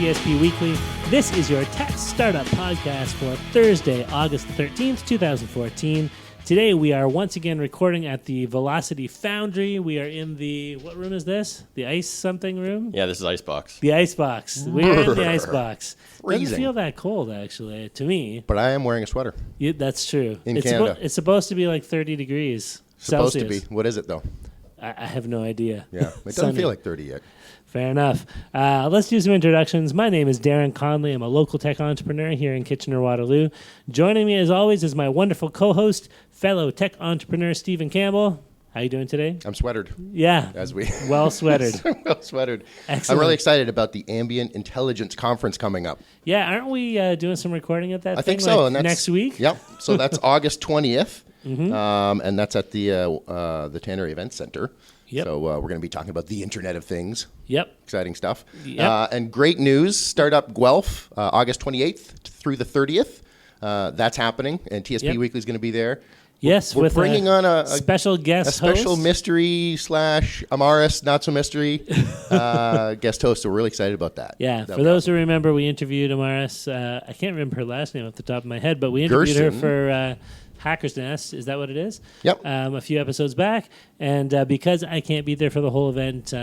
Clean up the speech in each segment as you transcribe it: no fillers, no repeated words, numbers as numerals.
TSP Weekly. This is your tech startup podcast for Thursday, August 13th, 2014. Today we are once again recording at the Velocity Foundry. We are in the, what room is this? The ice something room? Yeah, this is Icebox. The Icebox. We're in the Icebox. Freezing. Doesn't feel that cold, actually, to me. But I am wearing a sweater. That's true. In Canada. It's supposed to be like 30 degrees Supposed Celsius. to be. What is it, though? I have no idea. Yeah, it doesn't Sunny. feel like 30 yet. Fair enough. Let's do some introductions. My name is Darren Conley. I'm a local tech entrepreneur here in Kitchener-Waterloo. Joining me, as always, is my wonderful co-host, fellow tech entrepreneur Stephen Campbell. How you doing today? I'm sweatered. Yeah. As we well sweatered. well sweatered. Excellent. I'm really excited about the Ambient Intelligence Conference coming up. Yeah, aren't we doing some recording at that I thing, think so. like And that's, next week? Yep. So that's August 20th. Mm-hmm. And that's at the Tannery Event Center. Yep. So we're going to be talking about the Internet of Things. Yep. Exciting stuff. Yep. And great news, Startup Guelph, August 28th through the 30th. That's happening, and TSP Weekly is going to be there. Yes, we're with bringing on a special guest a special host. mystery / Amaris, not so mystery guest host. So we're really excited about that. Yeah, That'll for be those awesome. who remember, we interviewed Amaris. I can't remember her last name off the top of my head, but we interviewed her Gerson. for Hacker's Nest. Is that what it is? Yep. A few episodes back. And because I can't be there for the whole event,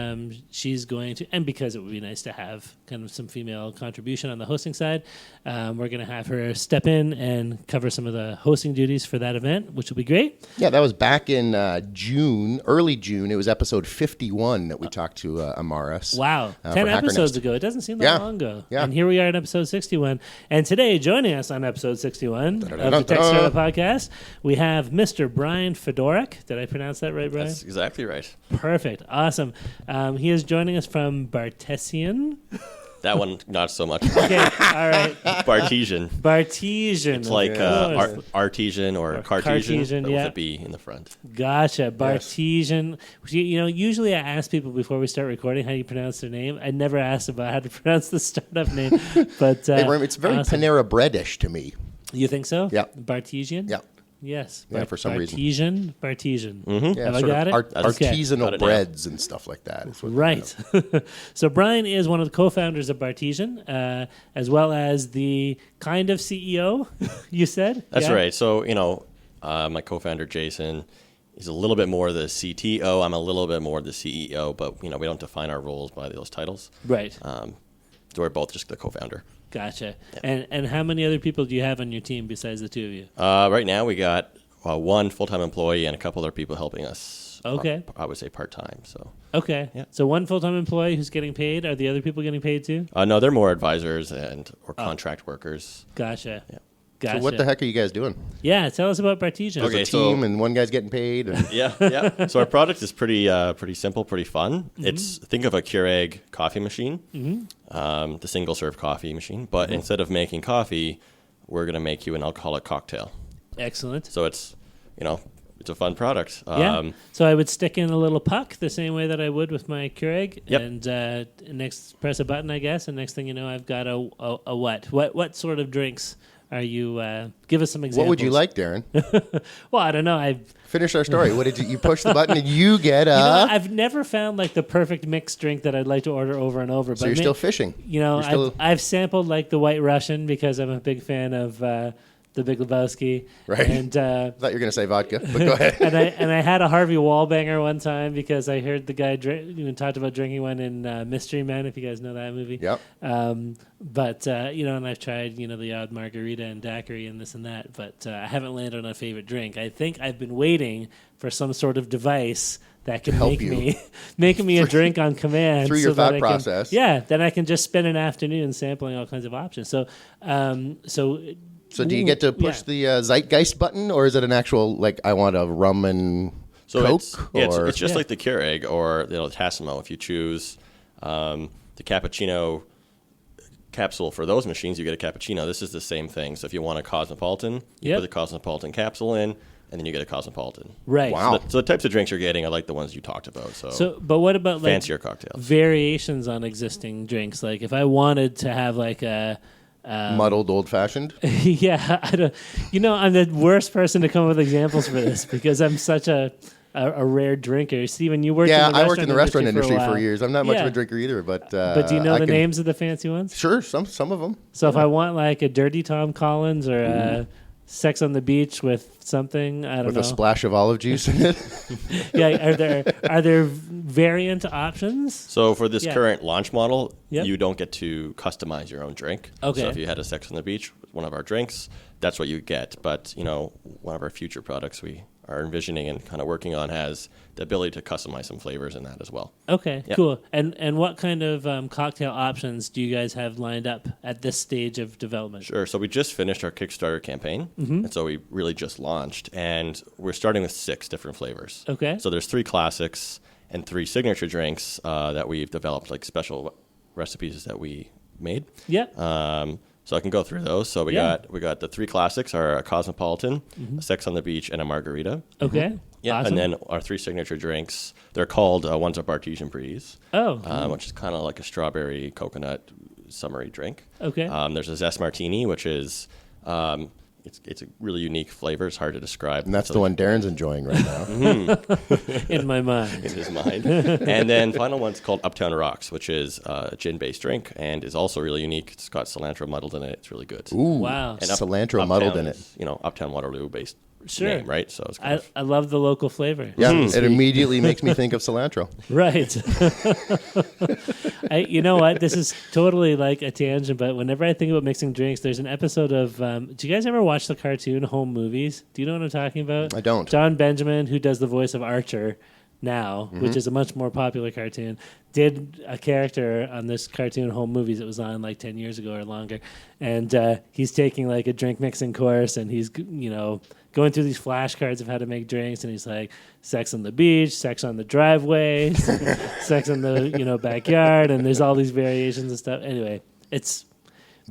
she's going to, and because it would be nice to have kind of some female contribution on the hosting side, we're going to have her step in and cover some of the hosting duties for that event, which will be great. Yeah, that was back in June, early June. It was episode 51 that we talked to Amaris. Wow. 10 for Hacker episodes Nest. ago. It doesn't seem that long ago. Yeah. And here we are in episode 61. And today, joining us on episode 61 of the Tech Startup Podcast, we have Mr. Bryan Fedorak. Did I pronounce that right, Brian? That's exactly right. Perfect. Awesome. He is joining us from Bartesian. That one, not so much. Okay. All right. Bartesian. Bartesian. It's like Of course. artesian or Cartesian, but yeah. with a B in the front. Gotcha. Bartesian. You know, usually I ask people before we start recording how you pronounce their name. I never asked about how to pronounce the startup name. But It's very awesome. Panera Breadish to me. You think so? Yeah. Bartesian? Yeah. Yes. Yeah, for some reason. Bartesian. Yeah, Have I sort got of it? Okay. artisanal Got it now. breads and stuff like that. is what- Right. So Bryan is one of the co-founders of Bartesian, as well as the kind of CEO, you said? That's Yeah? right. So, my co-founder, Jason, is a little bit more the CTO. I'm a little bit more the CEO, but, we don't define our roles by those titles. Right. So we're both just the co-founder. Gotcha. And how many other people do you have on your team besides the two of you? Right now, we got one full-time employee and a couple other people helping us. Okay. I would say part-time. So Okay. Yeah. So one full-time employee who's getting paid. Are the other people getting paid too? no, they're more advisors or contract workers. Gotcha. Yeah. Gotcha. So what the heck are you guys doing? Yeah, tell us about Bartesian. Okay. There's a team and one guy's getting paid. And Yeah. So our product is pretty simple, pretty fun. It's think of a Keurig coffee machine, the single serve coffee machine. But instead of making coffee, we're going to make you an alcoholic cocktail. Excellent. So it's it's a fun product. Yeah. So I would stick in a little puck the same way that I would with my Keurig, Yep. and next press a button, I guess, and next thing you know, I've got a what? What sort of drinks are you? Give us some examples. what would you like, Darren? Well, I don't know. I've Finish our story. What did you push the button and you get a... I've never found like the perfect mixed drink that I'd like to order over and over. so but you're still fishing. You're still- I've sampled like the White Russian because I'm a big fan of the Big Lebowski. Right. And I thought you were going to say vodka, but go ahead. and I had a Harvey Wallbanger one time because I heard the guy talked about drinking one in Mystery Men, if you guys know that movie. Yep. But and I've tried the odd margarita and daiquiri and this and that, but I haven't landed on a favorite drink. I think I've been waiting for some sort of device that can help make you. me a drink on command Through your so that thought process. then I can just spend an afternoon sampling all kinds of options. So So do you get to push the Zeitgeist button, or is it an actual, like, I want a rum and Coke? It's just like the Keurig or Tassimo. If you choose the cappuccino capsule for those machines, you get a cappuccino. This is the same thing. So if you want a Cosmopolitan, you put the Cosmopolitan capsule in, and then you get a Cosmopolitan. Right. Wow. So the types of drinks you're getting are like the ones you talked about. But what about like fancier cocktails? variations on existing drinks? Like if I wanted to have like a muddled old-fashioned? yeah, I don't, I'm the worst person to come up with examples for this because I'm such a a rare drinker. Steven, you worked I worked in the restaurant industry for years. I'm not much of a Yeah. drinker either, but But do you know the names of the fancy ones? Sure, some of them. So if I want like a Dirty Tom Collins or a Sex on the Beach with something, I don't know. With a splash of olive juice in it. Yeah, are there variant options? So for this current launch model, Yep. you don't get to customize your own drink. Okay. So if you had a Sex on the Beach with one of our drinks, that's what you get. But, one of our future products we are envisioning and kind of working on has the ability to customize some flavors in that as well. Okay, Yep. cool. And what kind of cocktail options do you guys have lined up at this stage of development? Sure. So we just finished our Kickstarter campaign, and so we really just launched, and we're starting with 6 different flavors. Okay. So there's 3 classics and 3 signature drinks that we've developed, like special recipes that we made. Yep. So I can go through those. So we got the 3 classics are a Cosmopolitan, a Sex on the Beach, and a Margarita. Okay. Yeah, Awesome. and then our 3 signature drinks, they're called, one's a Bartesian Breeze, which is kind of like a strawberry coconut summery drink. Okay. There's a Zest Martini, which is, it's a really unique flavor. It's hard to describe. And that's the one Darren's enjoying right now. In my mind. In his mind. And then final one's called Uptown Rocks, which is a gin-based drink and is also really unique. It's got cilantro muddled in it. It's really good. Ooh, Wow. And cilantro muddled in it. is, Uptown Waterloo-based Sure. name, right? So it's kind I love the local flavor. Yeah, it immediately makes me think of cilantro. Right. You know what? This is totally like a tangent, but whenever I think about mixing drinks, there's an episode of. Do you guys ever watch the cartoon Home Movies? Do you know what I'm talking about? I don't. John Benjamin, who does the voice of Archer now, which is a much more popular cartoon, did a character on this cartoon Home Movies that was on like 10 years ago or longer. And he's taking like a drink mixing course, and he's, going through these flashcards of how to make drinks, and he's like, sex on the beach, sex on the driveway, sex in the backyard, and there's all these variations and stuff. Anyway, it's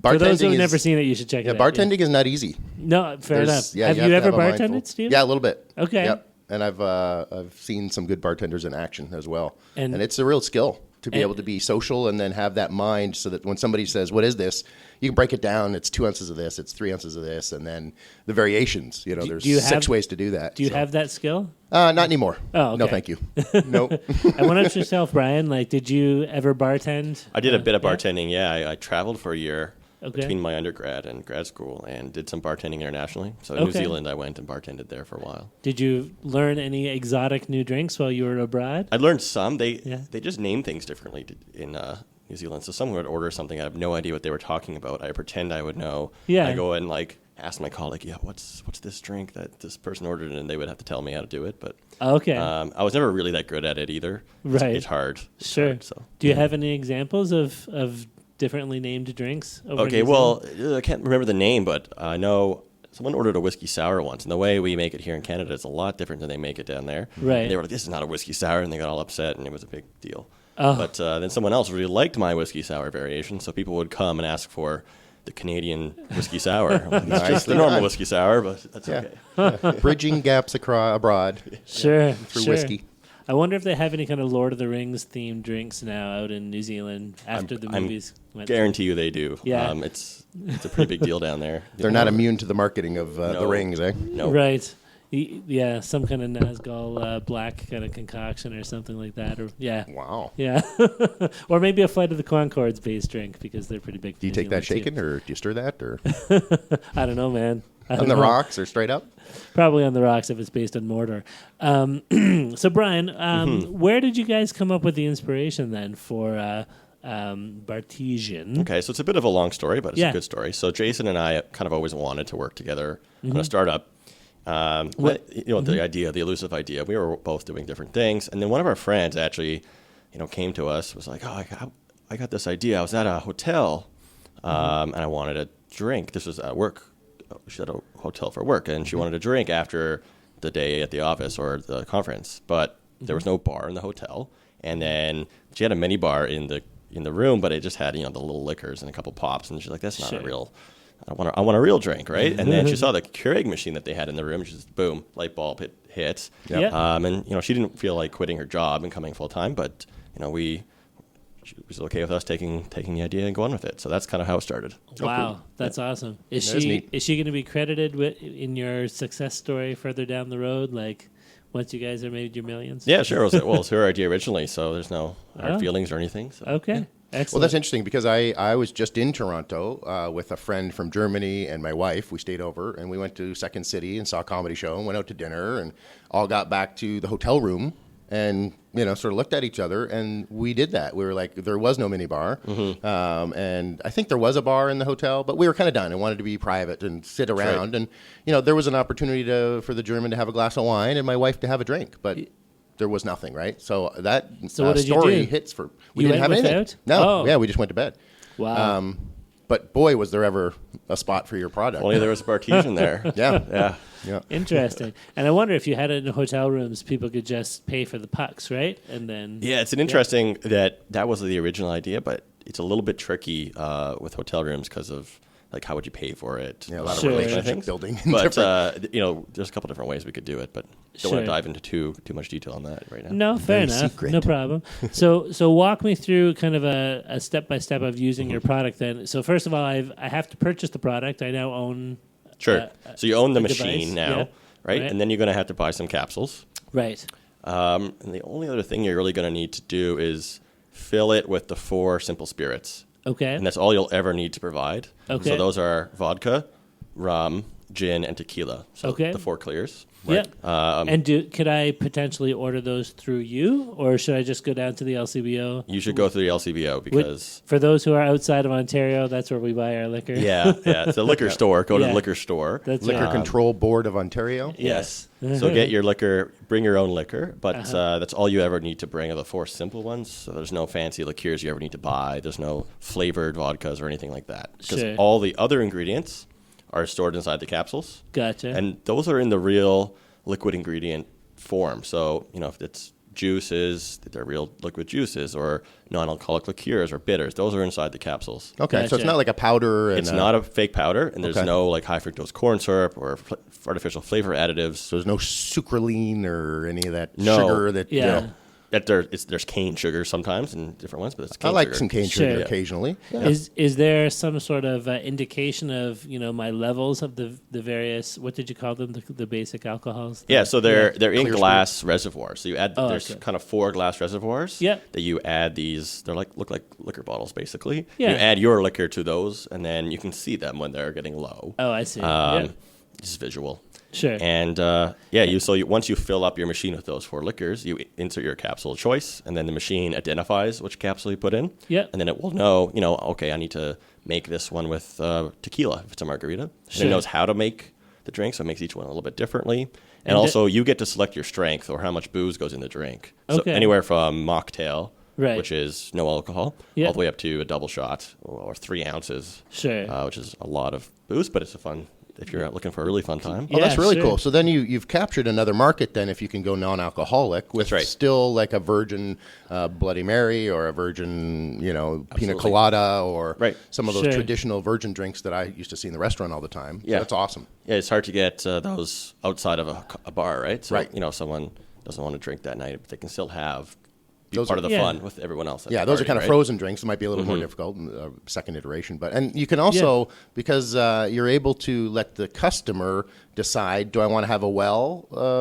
for those who've never seen it, you should check it out. Bartending is not easy. No, fair enough. Yeah, have you ever bartended, Steve? Yeah, a little bit. Okay. Yep. And I've seen some good bartenders in action as well. And it's a real skill to be able to be social and then have that mind so that when somebody says, what is this? You can break it down. It's 2 ounces of this. It's 3 ounces of this. And then the variations, there's 6 ways to do that. Do you have that skill? Not anymore. Oh, okay. No, thank you. Nope. I want to ask yourself, Brian, did you ever bartend? I did a bit of bartending, I traveled for a year Okay. between my undergrad and grad school and did some bartending internationally. So in New Zealand, I went and bartended there for a while. Did you learn any exotic new drinks while you were abroad? I learned some. They just name things differently in New Zealand. So someone would order something. I have no idea what they were talking about. I pretend I would know. Yeah. I go and ask my colleague, what's this drink that this person ordered, and they would have to tell me how to do it. But Okay. I was never really that good at it either. Right. It's hard. Sure. So do you have any examples of differently named drinks? Okay, well, I can't remember the name, but I know someone ordered a whiskey sour once, and the way we make it here in Canada is a lot different than they make it down there. Right. And they were like, this is not a whiskey sour, and they got all upset, and it was a big deal. Oh. But then someone else really liked my whiskey sour variation, so people would come and ask for the Canadian whiskey sour. It's just the normal whiskey sour, but that's okay. Bridging gaps abroad. Sure. Through whiskey. I wonder if they have any kind of Lord of the Rings themed drinks now out in New Zealand after the movies went. Guarantee you they do. Yeah. It's a pretty big deal down there. They're not immune to the marketing of the rings, eh? No. Right. Yeah, some kind of Nazgul black kind of concoction or something like that. Or Wow. Yeah. Or maybe a Flight of the Conchords based drink because they're pretty big. Do you take that shaken or do you stir that? Or I don't know, man. On the rocks or straight up? Probably on the rocks if it's based on mortar. So, Brian, where did you guys come up with the inspiration then for Bartesian? Okay, so it's a bit of a long story, but it's a good story. So Jason and I kind of always wanted to work together on a startup. The idea, the elusive idea, we were both doing different things. And then one of our friends actually, came to us, was like, I got this idea. I was at a hotel and I wanted a drink. This was at work. She had a hotel for work, and she wanted a drink after the day at the office or the conference. But there was no bar in the hotel. And then she had a mini bar in the room, but it just had, the little liquors and a couple pops. And she's like, that's not a real... I want a real drink, right? And then she saw the Keurig machine that they had in the room. She just, boom, light bulb hit. Yep. And, she didn't feel like quitting her job and coming full time, but, she was okay with us taking the idea and going with it. So that's kind of how it started. Wow, cool. That's awesome. Is she going to be credited in your success story further down the road? Like once you guys are made your millions? Yeah, sure. It was her idea originally, so there's no hard feelings or anything. So. Okay. Yeah. Excellent. Well, that's interesting because I was just in Toronto with a friend from Germany and my wife. We stayed over and we went to Second City and saw a comedy show and went out to dinner and all got back to the hotel room and, sort of looked at each other and we did that. We were like, there was no minibar. And I think there was a bar in the hotel, but we were kind of done and wanted to be private and sit around. Right. And, there was an opportunity for the German to have a glass of wine and my wife to have a drink. But there was nothing, right? So that what did story you do? hits for... You didn't have anything. without? No, Oh. yeah, we just went to bed. Wow. But boy, was there ever a spot for your product. Only there was a Bartesian there. Yeah. Interesting. And I wonder if you had it in hotel rooms, people could just pay for the pucks, right? And then It's an interesting that was the original idea, but it's a little bit tricky with hotel rooms because of like how would you pay for it? Yeah, a lot Sure. of relationship building. But there's a couple different ways we could do it, but don't want to dive into too much detail on that right now. No, fair Very enough. secret. No problem. So walk me through kind of a step by step of using your product. Then, so first of all, I have to purchase the product. I now own. Sure. So you own the a machine device, now, yeah. right? Right. And then you're going to have to buy some capsules. Right. And the only other thing you're really going to need to do is fill it with the 4 simple spirits. Okay. And that's all you'll ever need to provide. Okay. So those are vodka, rum, gin, and tequila. So Okay. the 4 clears. Yeah. And could I potentially order those through you, or should I just go down to the LCBO? You should go through the LCBO because... For those who are outside of Ontario, that's where we buy our liquor. Yeah, it's a liquor store. Go to Yeah. the liquor store. That's Liquor right. Control Board of Ontario. Yes. So get your liquor, bring your own liquor, but that's all you ever need to bring are the 4 simple ones. So there's no fancy liqueurs you ever need to buy. There's no flavored vodkas or anything like that. Because Sure. all the other ingredients are stored inside the capsules. Gotcha. And those are in the real liquid ingredient form. So, if it's juices, they're real liquid juices, or non-alcoholic liqueurs or bitters. Those are inside the capsules. Okay, so Gotcha. it's not like a powder. And It's not a fake powder, and there's Okay. no like high fructose corn syrup or artificial flavor additives. So there's no sucralene or any of that No. sugar that. Yeah. There's cane sugar sometimes in different ones, but it's cane I like sugar. some cane Sure. sugar Yeah. occasionally. Yeah. Is there some sort of indication of my levels of the various, what did you call them, the basic alcohols? Yeah, so they're in Clear glass reservoirs. So you add there's okay. kind of 4 glass reservoirs. Yep. That you add these. They're look like liquor bottles basically. Yeah. You add your liquor to those, and then you can see them when they're getting low. Oh, I see. Yeah. Just visual. Sure. And once you fill up your machine with those 4 liquors, you insert your capsule of choice, and then the machine identifies which capsule you put in. Yep. And then it will know, okay, I need to make this one with tequila if it's a margarita. Sure. And it knows how to make the drink, so it makes each one a little bit differently. And And also, you get to select your strength or how much booze goes in the drink. So Okay. anywhere from mocktail, Right. which is no alcohol, Yep. all the way up to a double shot or 3 ounces, Sure. which is a lot of booze, but it's a fun if you're out looking for a really fun time. Oh, that's Yeah, really sure. cool. So then you've captured another market then if you can go non-alcoholic with That's right. still like a virgin Bloody Mary or a virgin, pina Absolutely. colada or Right. some of those Sure. traditional virgin drinks that I used to see in the restaurant all the time. So Yeah. that's awesome. Yeah, it's hard to get those outside of a bar, right? So, Right. Someone doesn't want to drink that night, but they can still be Those part are- of the Yeah. fun with everyone else. At Yeah, the those are party, kind of right? frozen drinks. It might be a little more difficult, second iteration. And you can also, because you're able to let the customer decide, do I want to have a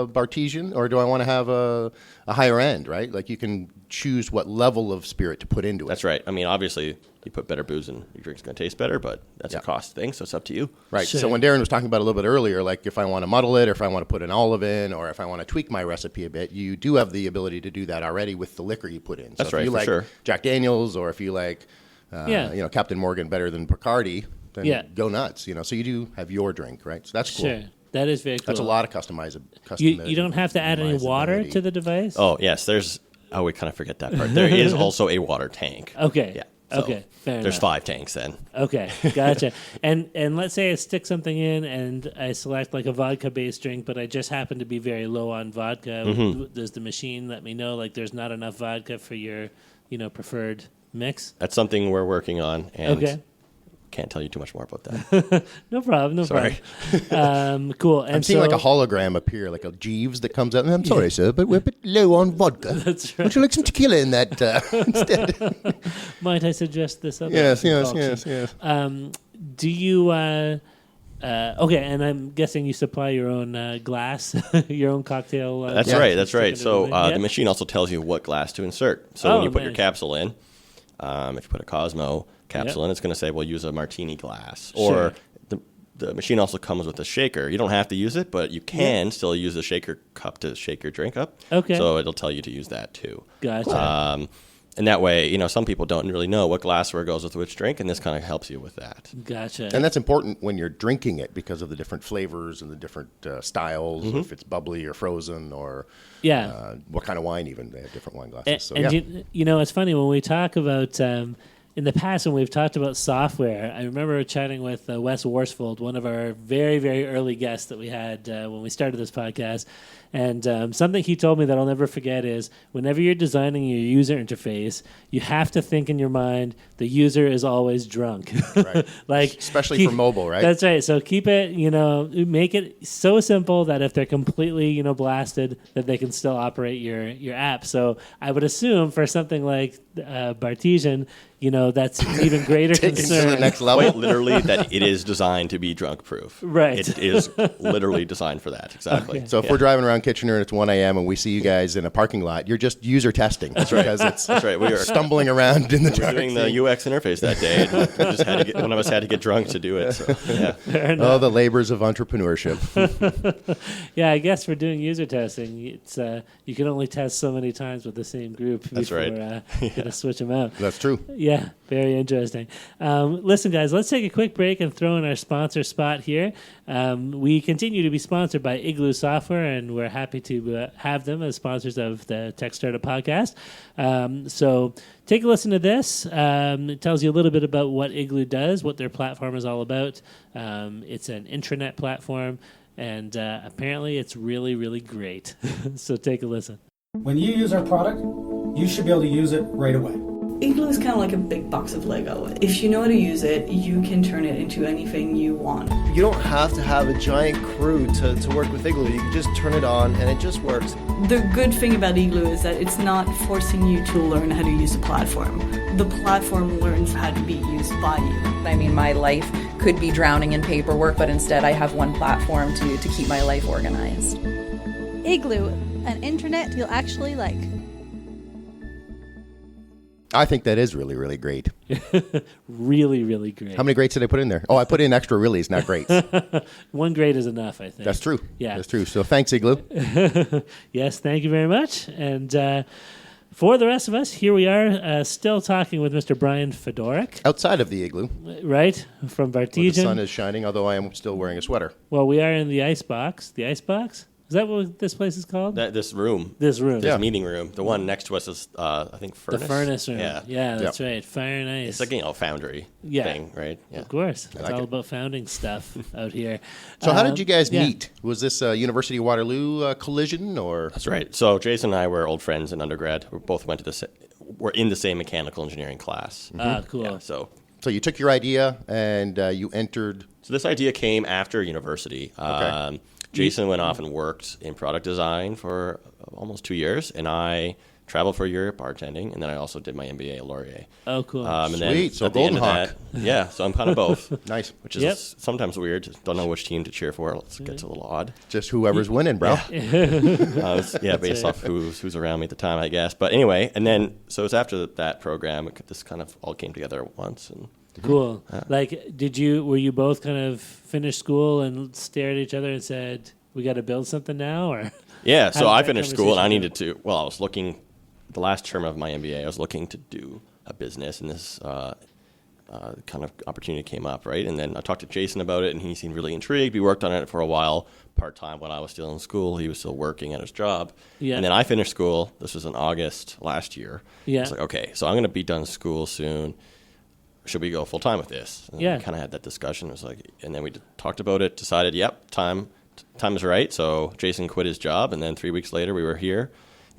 Bartesian or do I want to have a higher end, right? Like you can choose what level of spirit to put into it. That's right. I mean, obviously, you put better booze in, your drink's going to taste better, but that's Yeah. a cost thing, so it's up to you. Right. Sure. So when Darren was talking about a little bit earlier, like if I want to muddle it, or if I want to put an olive in, or if I want to tweak my recipe a bit, you do have the ability to do that already with the liquor you put in. That's so if right, you for like sure. Jack Daniels, or if you like, Captain Morgan better than Bacardi, then Yeah. go nuts. So you do have your drink, right? So that's cool. Sure. That is very cool. That's a lot of You don't have to add any water customizability. to the device? Oh, yes, we kind of forget that part. There is also a water tank. Okay. Yeah. So Okay. Fair there's enough. 5 tanks then. Okay, gotcha. and let's say I stick something in and I select like a vodka-based drink, but I just happen to be very low on vodka. Does the machine let me know like there's not enough vodka for your, preferred mix? That's something we're working on, and Okay. can't tell you too much more about that. No problem. Sorry. Cool. And I'm seeing so, like a hologram appear, like a Jeeves that comes out. I'm sorry, sir, but we're a bit low on vodka. That's right. Would you like some tequila in that instead? Might I suggest this other? yes. Do you Okay, and I'm guessing you supply your own glass, your own cocktail. That's right. So the machine also tells you what glass to insert. So when you put your capsule in, if you put a Cosmo capsule in, it's going to say, well, use a martini glass. Or the machine also comes with a shaker. You don't have to use it, but you can still use the shaker cup to shake your drink up. Okay. So it'll tell you to use that too. Gotcha. And that way, some people don't really know what glassware goes with which drink, and this kind of helps you with that. Gotcha. And that's important when you're drinking it because of the different flavors and the different styles, if it's bubbly or frozen or what kind of wine even. They have different wine glasses. It's funny when we talk about... in the past, when we've talked about software, I remember chatting with Wes Worsfold, one of our very, very early guests that we had when we started this podcast. And something he told me that I'll never forget is whenever you're designing your user interface, you have to think in your mind the user is always drunk. Right. Especially for mobile, right? That's right. So keep it, make it so simple that if they're completely, blasted, that they can still operate your app. So I would assume for something like Bartesian, that's an even greater concern. To the next level. Quite literally, that it is designed to be drunk proof. Right. It is literally designed for that. Exactly. Okay. So if we're driving around Kitchener and it's 1 a.m. and we see you guys in a parking lot, you're just user testing. That's right. Because it's We are stumbling around in the dark. We're doing the UX interface that day. And we just had to get, one of us had to get drunk to do it. So, Oh, the labors of entrepreneurship. Yeah, I guess for doing user testing, it's you can only test so many times with the same group before you gotta switch them out. That's true. Yeah, very interesting. Listen, guys, let's take a quick break and throw in our sponsor spot here. We continue to be sponsored by Igloo Software, and we're happy to have them as sponsors of the Tech Startup Podcast. So take a listen to this. It tells you a little bit about what Igloo does, what their platform is all about. It's an intranet platform, and apparently it's really, really great. So take a listen. When you use our product, you should be able to use it right away. Igloo is kind of like a big box of Lego. If you know how to use it, you can turn it into anything you want. You don't have to have a giant crew to work with Igloo. You can just turn it on and it just works. The good thing about Igloo is that it's not forcing you to learn how to use the platform. The platform learns how to be used by you. I mean, my life could be drowning in paperwork, but instead I have one platform to keep my life organized. Igloo, an intranet you'll actually like. I think that is really, really great. Really, really great. How many greats did I put in there? Oh, I put in extra reallys, not greats. One grade is enough, I think. That's true. Yeah. That's true. So thanks, Igloo. Yes, thank you very much. And for the rest of us, here we are still talking with Mr. Bryan Fedorak. Outside of the Igloo. Right, from Bartesian. Where the sun is shining, although I am still wearing a sweater. Well, we are in the Icebox. The Icebox? Is that what this place is called? This room. This room. This meeting room. The one next to us is, I think, Furnace. The Furnace room. Yeah, that's right. Fire and Ice. It's like, foundry thing, right? Yeah. Of course. It's all about founding stuff out here. So how did you guys meet? Was this a University of Waterloo collision, or? That's right. So Jason and I were old friends in undergrad. We both went to we're in the same mechanical engineering class. Cool. Yeah, so you took your idea and you entered. So this idea came after university. Okay. Jason went off and worked in product design for almost 2 years, and I traveled for a year bartending, and then I also did my MBA at Laurier. Oh, cool. And Sweet. So Golden Hawk. So I'm kind of both. Nice. Which is sometimes weird. Don't know which team to cheer for. It gets a little odd. Just whoever's winning, bro. Based off who's around me at the time, I guess. But anyway, and then, so it's after that program, this kind of all came together at once. And cool. Were you both kind of finished school and stared at each other and said, we got to build something now? Or yeah, so I finished school and I needed to, I was looking, the last term of my MBA, I was looking to do a business, and this kind of opportunity came up, right? And then I talked to Jason about it, and he seemed really intrigued. We worked on it for a while, part-time while I was still in school. He was still working at his job. Yeah. And then I finished school. This was in August last year. Yeah. I was like, okay, so I'm going to be done school soon. Should we go full-time with this? And we kind of had that discussion. It was like, and then we talked about it, decided, time is right. So Jason quit his job, and then 3 weeks later we were here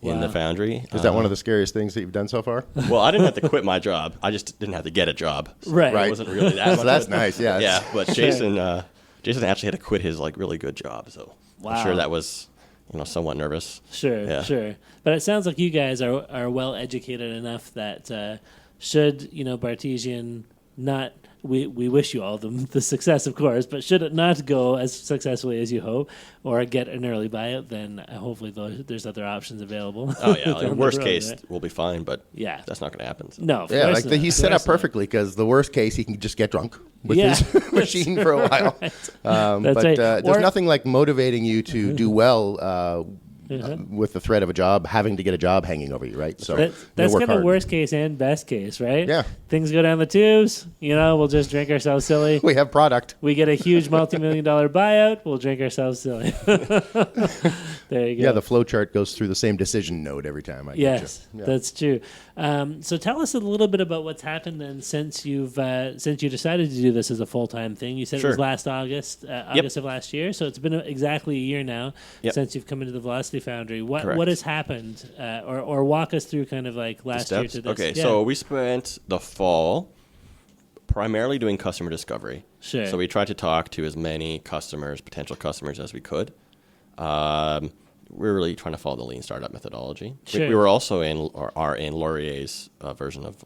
in the foundry. Is that one of the scariest things that you've done so far? Well, I didn't have to quit my job. I just didn't have to get a job. So right. It wasn't really that much. So that's nice, yeah. Yeah, but Jason actually had to quit his really good job. So I'm sure that was somewhat nervous. Sure. But it sounds like you guys are well educated enough that should Bartesian not we wish you all the success, of course, but should it not go as successfully as you hope or get an early buyout, then hopefully there's other options available. Oh, yeah. Like, worst road, case, right? we'll be fine, but Yeah. that's not going to happen. So. No, of Yeah, course like he's set up perfectly because the worst case, he can just get drunk with his machine for a while. That's But right. there's nothing like motivating you to do well with the threat of a job, having to get a job hanging over you, right? So that's work kind of hard. worst case and best case, right? Yeah. Things go down the tubes, we'll just drink ourselves silly. We have product. We get a huge multi-million-dollar buyout, we'll drink ourselves silly. There you go. Yeah, the flow chart goes through the same decision node every time. Yes, Yeah. that's true. So tell us a little bit about what's happened then since you decided to do this as a full-time thing. You said it was last August of last year, so it's been exactly a year now since you've come into the Velocity Foundry. What has happened, or walk us through kind of like last year to this? Okay, so we spent the fall primarily doing customer discovery. Sure. So we tried to talk to as many potential customers as we could. We're really trying to follow the lean startup methodology. Sure. We were also are in Laurier's version of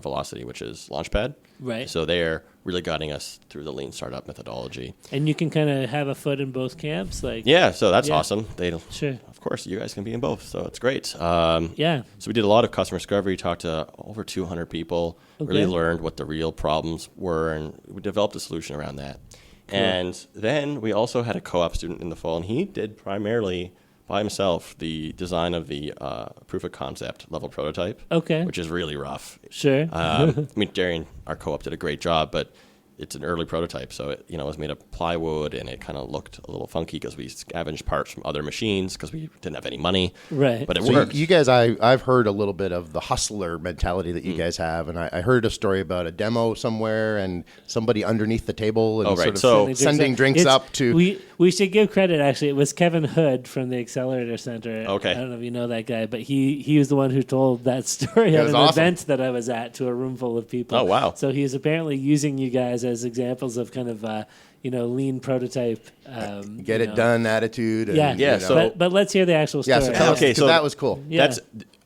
Velocity, which is Launchpad. Right. So they're really guiding us through the lean startup methodology. And you can kind of have a foot in both camps, like So that's awesome. Sure. Of course, you guys can be in both, so it's great. Yeah. So we did a lot of customer discovery, talked to over 200 people, really learned what the real problems were, and we developed a solution around that. Cool. And then we also had a co-op student in the fall, and he did primarily by himself the design of the proof of concept level prototype, which is really rough. Sure. Darren, our co-op, did a great job, but it's an early prototype, so it was made of plywood, and it kind of looked a little funky because we scavenged parts from other machines because we didn't have any money. Right. But it So worked. you guys, I've heard a little bit of the hustler mentality that you guys have, and I heard a story about a demo somewhere and somebody underneath the table and sort of sending drinks up to. We should give credit, actually. It was Kevin Hood from the Accelerator Center. Okay. I don't know if you know that guy, but he was the one who told that story at an event that I was at to a room full of people. Oh, wow. So he's apparently using you guys as examples of kind of lean prototype. Get it done attitude. And, but let's hear the actual story. Yeah, so tell us, that was cool. Yeah.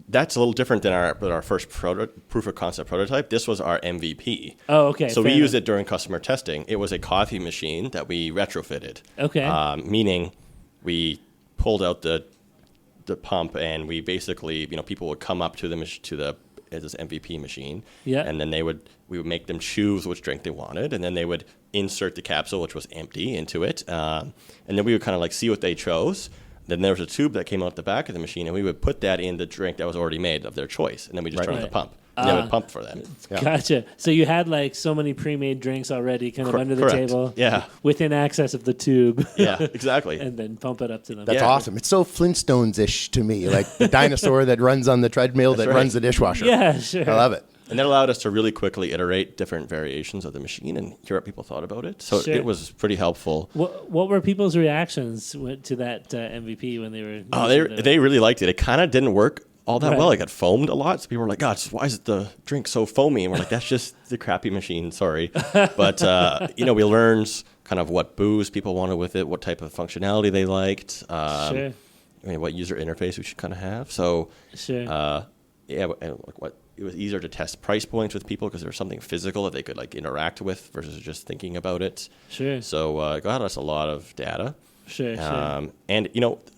That's a little different than our first proof of concept prototype. This was our MVP. Oh, okay. So we used it during customer testing. It was a coffee machine that we retrofitted. Okay. Meaning we pulled out the pump, and we basically, people would come up to this MVP machine, and then we would make them choose which drink they wanted, and then they would insert the capsule, which was empty, into it, and then we would kind of like see what they chose. Then there was a tube that came out the back of the machine, and we would put that in the drink that was already made of their choice, and then we just turn on the pump. And they would pump for them. Yeah. Gotcha. So you had like so many pre-made drinks already kind of under the table. Yeah. Within access of the tube. Yeah, exactly. And then pump it up to them. That's awesome. It's so Flintstones-ish to me, like the dinosaur that runs on the treadmill that runs the dishwasher. Yeah, sure. I love it. And that allowed us to really quickly iterate different variations of the machine and hear what people thought about it. So it was pretty helpful. What were people's reactions to that MVP when they were? They really liked it. It kind of didn't work all that well. It got foamed a lot. So people were like, God, why is the drink so foamy? And we're like, that's just the crappy machine. Sorry. But, we learned kind of what booze people wanted with it, what type of functionality they liked, what user interface we should kind of have. So, it was easier to test price points with people because there was something physical that they could like interact with versus just thinking about it. Sure. So it got us a lot of data. Sure. And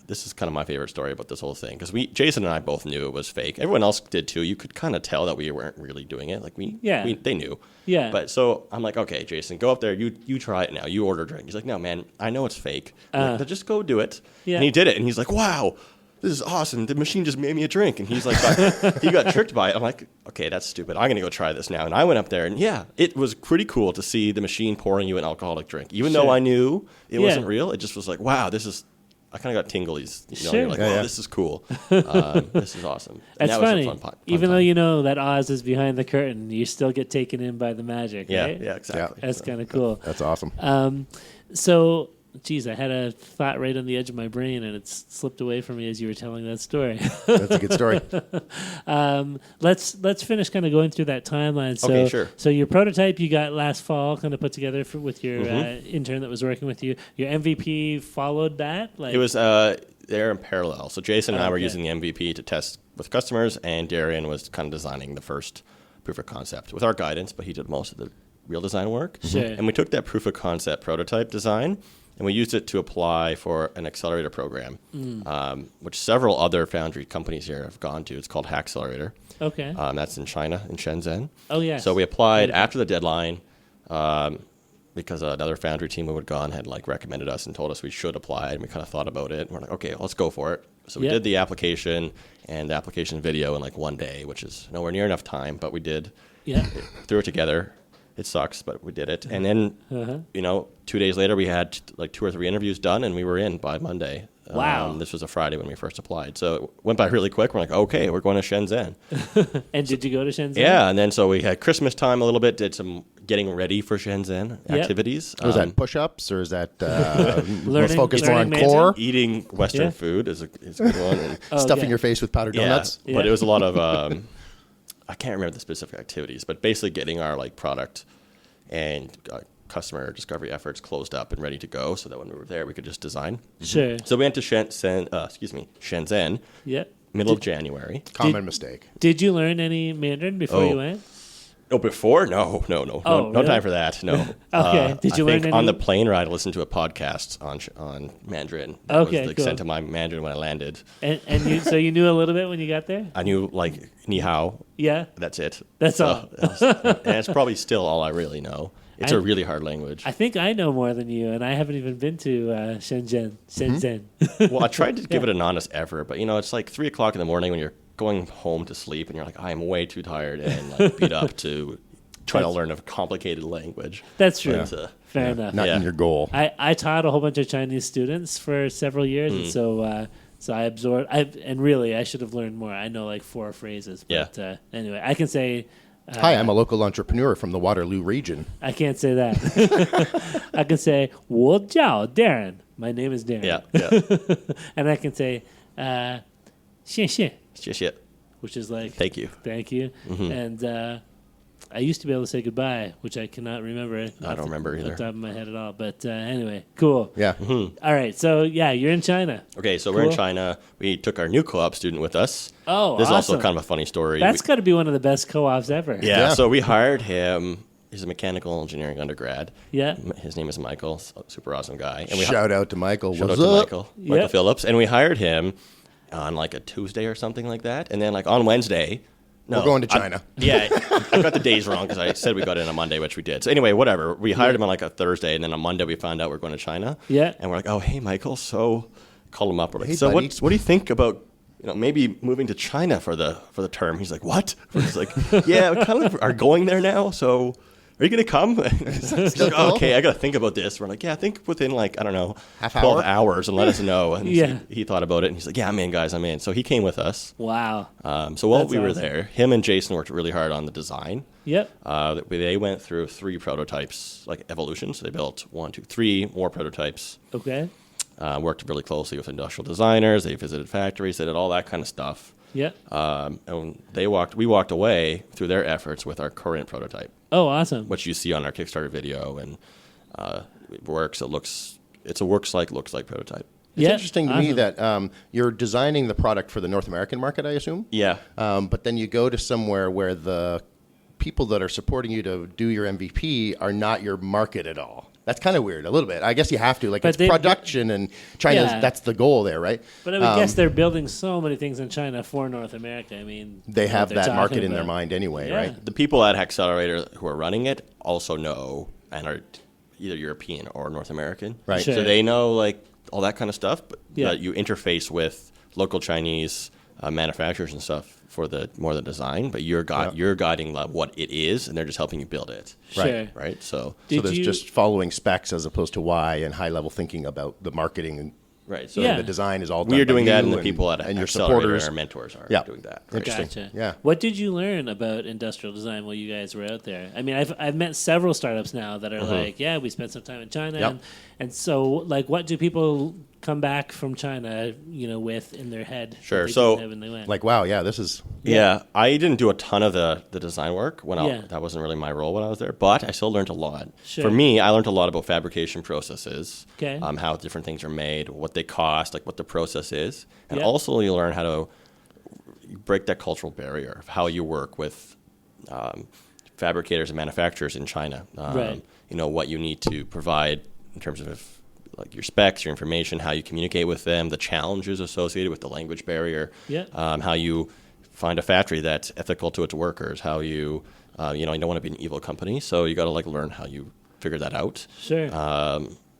this is kind of my favorite story about this whole thing because Jason and I both knew it was fake. Everyone else did too. You could kind of tell that we weren't really doing it. Like they knew. Yeah. But so I'm like, okay, Jason, go up there. You try it now. You order a drink. He's like, no, man, I know it's fake. Like, just go do it. Yeah. And he did it. And he's like, wow, this is awesome. The machine just made me a drink. And he's like, he got tricked by it. I'm like, okay, that's stupid. I'm going to go try this now. And I went up there, and it was pretty cool to see the machine pouring you an alcoholic drink. Even though I knew it wasn't real, it just was like, wow, I kind of got tinglies. You're like, oh, this is cool. This is awesome. And that's funny. Even though you know that Oz is behind the curtain, you still get taken in by the magic, right? Yeah, exactly. That's kind of cool. That's awesome. So, geez, I had a thought right on the edge of my brain, and it's slipped away from me as you were telling that story. That's a good story. Let's finish kind of going through that timeline. So, okay, sure. So your prototype you got last fall, kind of put together with your intern that was working with you. Your MVP followed that. It was there in parallel. So Jason and I were using the MVP to test with customers, and Darren was kind of designing the first proof of concept with our guidance, but he did most of the real design work. Sure. And we took that proof of concept prototype design and we used it to apply for an accelerator program, which several other foundry companies here have gone to. It's called Hackcelerator. Okay. That's in China, in Shenzhen. Oh, yes. So we applied after the deadline because another foundry team who had gone had like recommended us and told us we should apply, and we kind of thought about it. And we're like, okay, let's go for it. So we did the application and the application video in like one day, which is nowhere near enough time, but we did. Yeah. Threw it together. It sucks, but we did it. And then, 2 days later, we had like 2 or 3 interviews done, and we were in by Monday. Wow. This was a Friday when we first applied. So it went by really quick. We're like, okay, we're going to Shenzhen. And did you go to Shenzhen? Yeah, and then so we had Christmas time a little bit, did some getting ready for Shenzhen activities. Was that push-ups, or is that let's focus more on learning core? Eating Western food is a good one. And Stuffing your face with powdered donuts? But it was a lot of, I can't remember the specific activities, but basically getting our like product and customer discovery efforts closed up and ready to go, so that when we were there, we could just design. Sure. So we went to Shenzhen, Yeah. middle of January. Common mistake. Did you learn any Mandarin before you went? Oh, before? No really? time for that. No. Okay. Did you I learn think any? on the plane ride, I listened to a podcast on Mandarin. That was the cool. extent of my Mandarin when I landed. And so you knew a little bit when you got there? I knew like ni hao. Yeah. That's it. That's all. And it's probably still all I really know. It's a really hard language. I think I know more than you, and I haven't even been to Shenzhen. Well, I tried to give it an honest effort, but it's like 3 o'clock in the morning when you're going home to sleep, and you're like, I am way too tired and like beat up to try to learn a complicated language. That's true. Fair enough. Not in your goal. I taught a whole bunch of Chinese students for several years, and so I absorbed. And really, I should have learned more. I know like 4 phrases. But anyway, I can say. Hi, I'm a local entrepreneur from the Waterloo region. I can't say that. I can say, 我叫 Darren. My name is Darren. Yeah. And I can say, 谢谢, which is like, thank you. Thank you. And I used to be able to say goodbye, which I cannot remember. I don't remember either. Off the top of my head at all. But anyway, cool. Yeah. All right. So, you're in China. Okay, so we're in China. We took our new co-op student with us. Oh, This is also awesome. kind of a funny story. That's got to be one of the best co-ops ever. Yeah, so we hired him. He's a mechanical engineering undergrad. Yeah. His name is Michael, super awesome guy. And Shout out to Michael. Shout out What's to up? Michael Phillips. And we hired him on like a Tuesday or something like that. And then like on Wednesday... We're going to China. I got the days wrong because I said we got in on Monday, which we did. So anyway, whatever. We hired him on like a Thursday, and then on Monday we found out we're going to China. Yeah. And we're like, oh, hey, Michael. So call him up. We're like, Hey, so buddy. what do you think about maybe moving to China for the term? He's like, what? We're just like, yeah, we kind of are going there now. So are you going to come? He's like, oh, okay, I got to think about this. We're like, yeah, I think within like, I don't know, Half 12 hour? hours and let us know. And Yeah. he thought about it, and he's like, yeah, I'm in, guys, I'm in. So he came with us. Wow. So while That's we were awesome. there, him and Jason worked really hard on the design. Yep. They went through 3 prototypes, like evolutions. So they built 1, 2, 3 more prototypes. Okay. Worked really closely with industrial designers. They visited factories. They did all that kind of stuff. Yep. And we walked away through their efforts with our current prototype, Oh, awesome. which you see on our Kickstarter video, and it works. It's a looks like prototype. It's Yeah, interesting to me that you're designing the product for the North American market, I assume. Yeah. But then you go to somewhere where the people that are supporting you to do your MVP are not your market at all. That's kind of weird, a little bit. I guess you have to. Like, But it's they- production, and China's, Yeah. that's the goal there, right? But I would guess they're building so many things in China for North America. I mean, They have what they're that market talking in their about. mind anyway, Yeah. right? The people at Hackcelerator who are running it also know and are either European or North American. Right. Sure. So they know like all that kind of stuff, but Yeah. you interface with local Chinese manufacturers and stuff for the design, but you're guiding what it is, and they're just helping you build it. Sure. Right. So Did So there's you- just following specs as opposed to why, and high-level thinking about the marketing. And right. So Yeah. the design is all done we are by doing that, you and the people at and your Accelerator supporters. and our mentors are Yeah. doing that. Interesting. Gotcha. Yeah. What did you learn about industrial design while you guys were out there? I mean, I've met several startups now that are like, yeah, we spent some time in China, Yep. and so like, what do people come back from China, with in their head? that Sure. they So, didn't have when they went? Like, wow, yeah, this is... Yeah, I didn't do a ton of the design work Yeah. that wasn't really my role when I was there, but I still learned a lot. Sure. For me, I learned a lot about fabrication processes, Okay. How different things are made, what they cost, like what the process is, and Yeah. also you learn how to break that cultural barrier of how you work with fabricators and manufacturers in China. Right. You know, what you need to provide in terms of like your specs, your information, how you communicate with them, the challenges associated with the language barrier, how you find a factory that's ethical to its workers, how you, you don't want to be an evil company, so you got to like learn how you figure that out. Sure.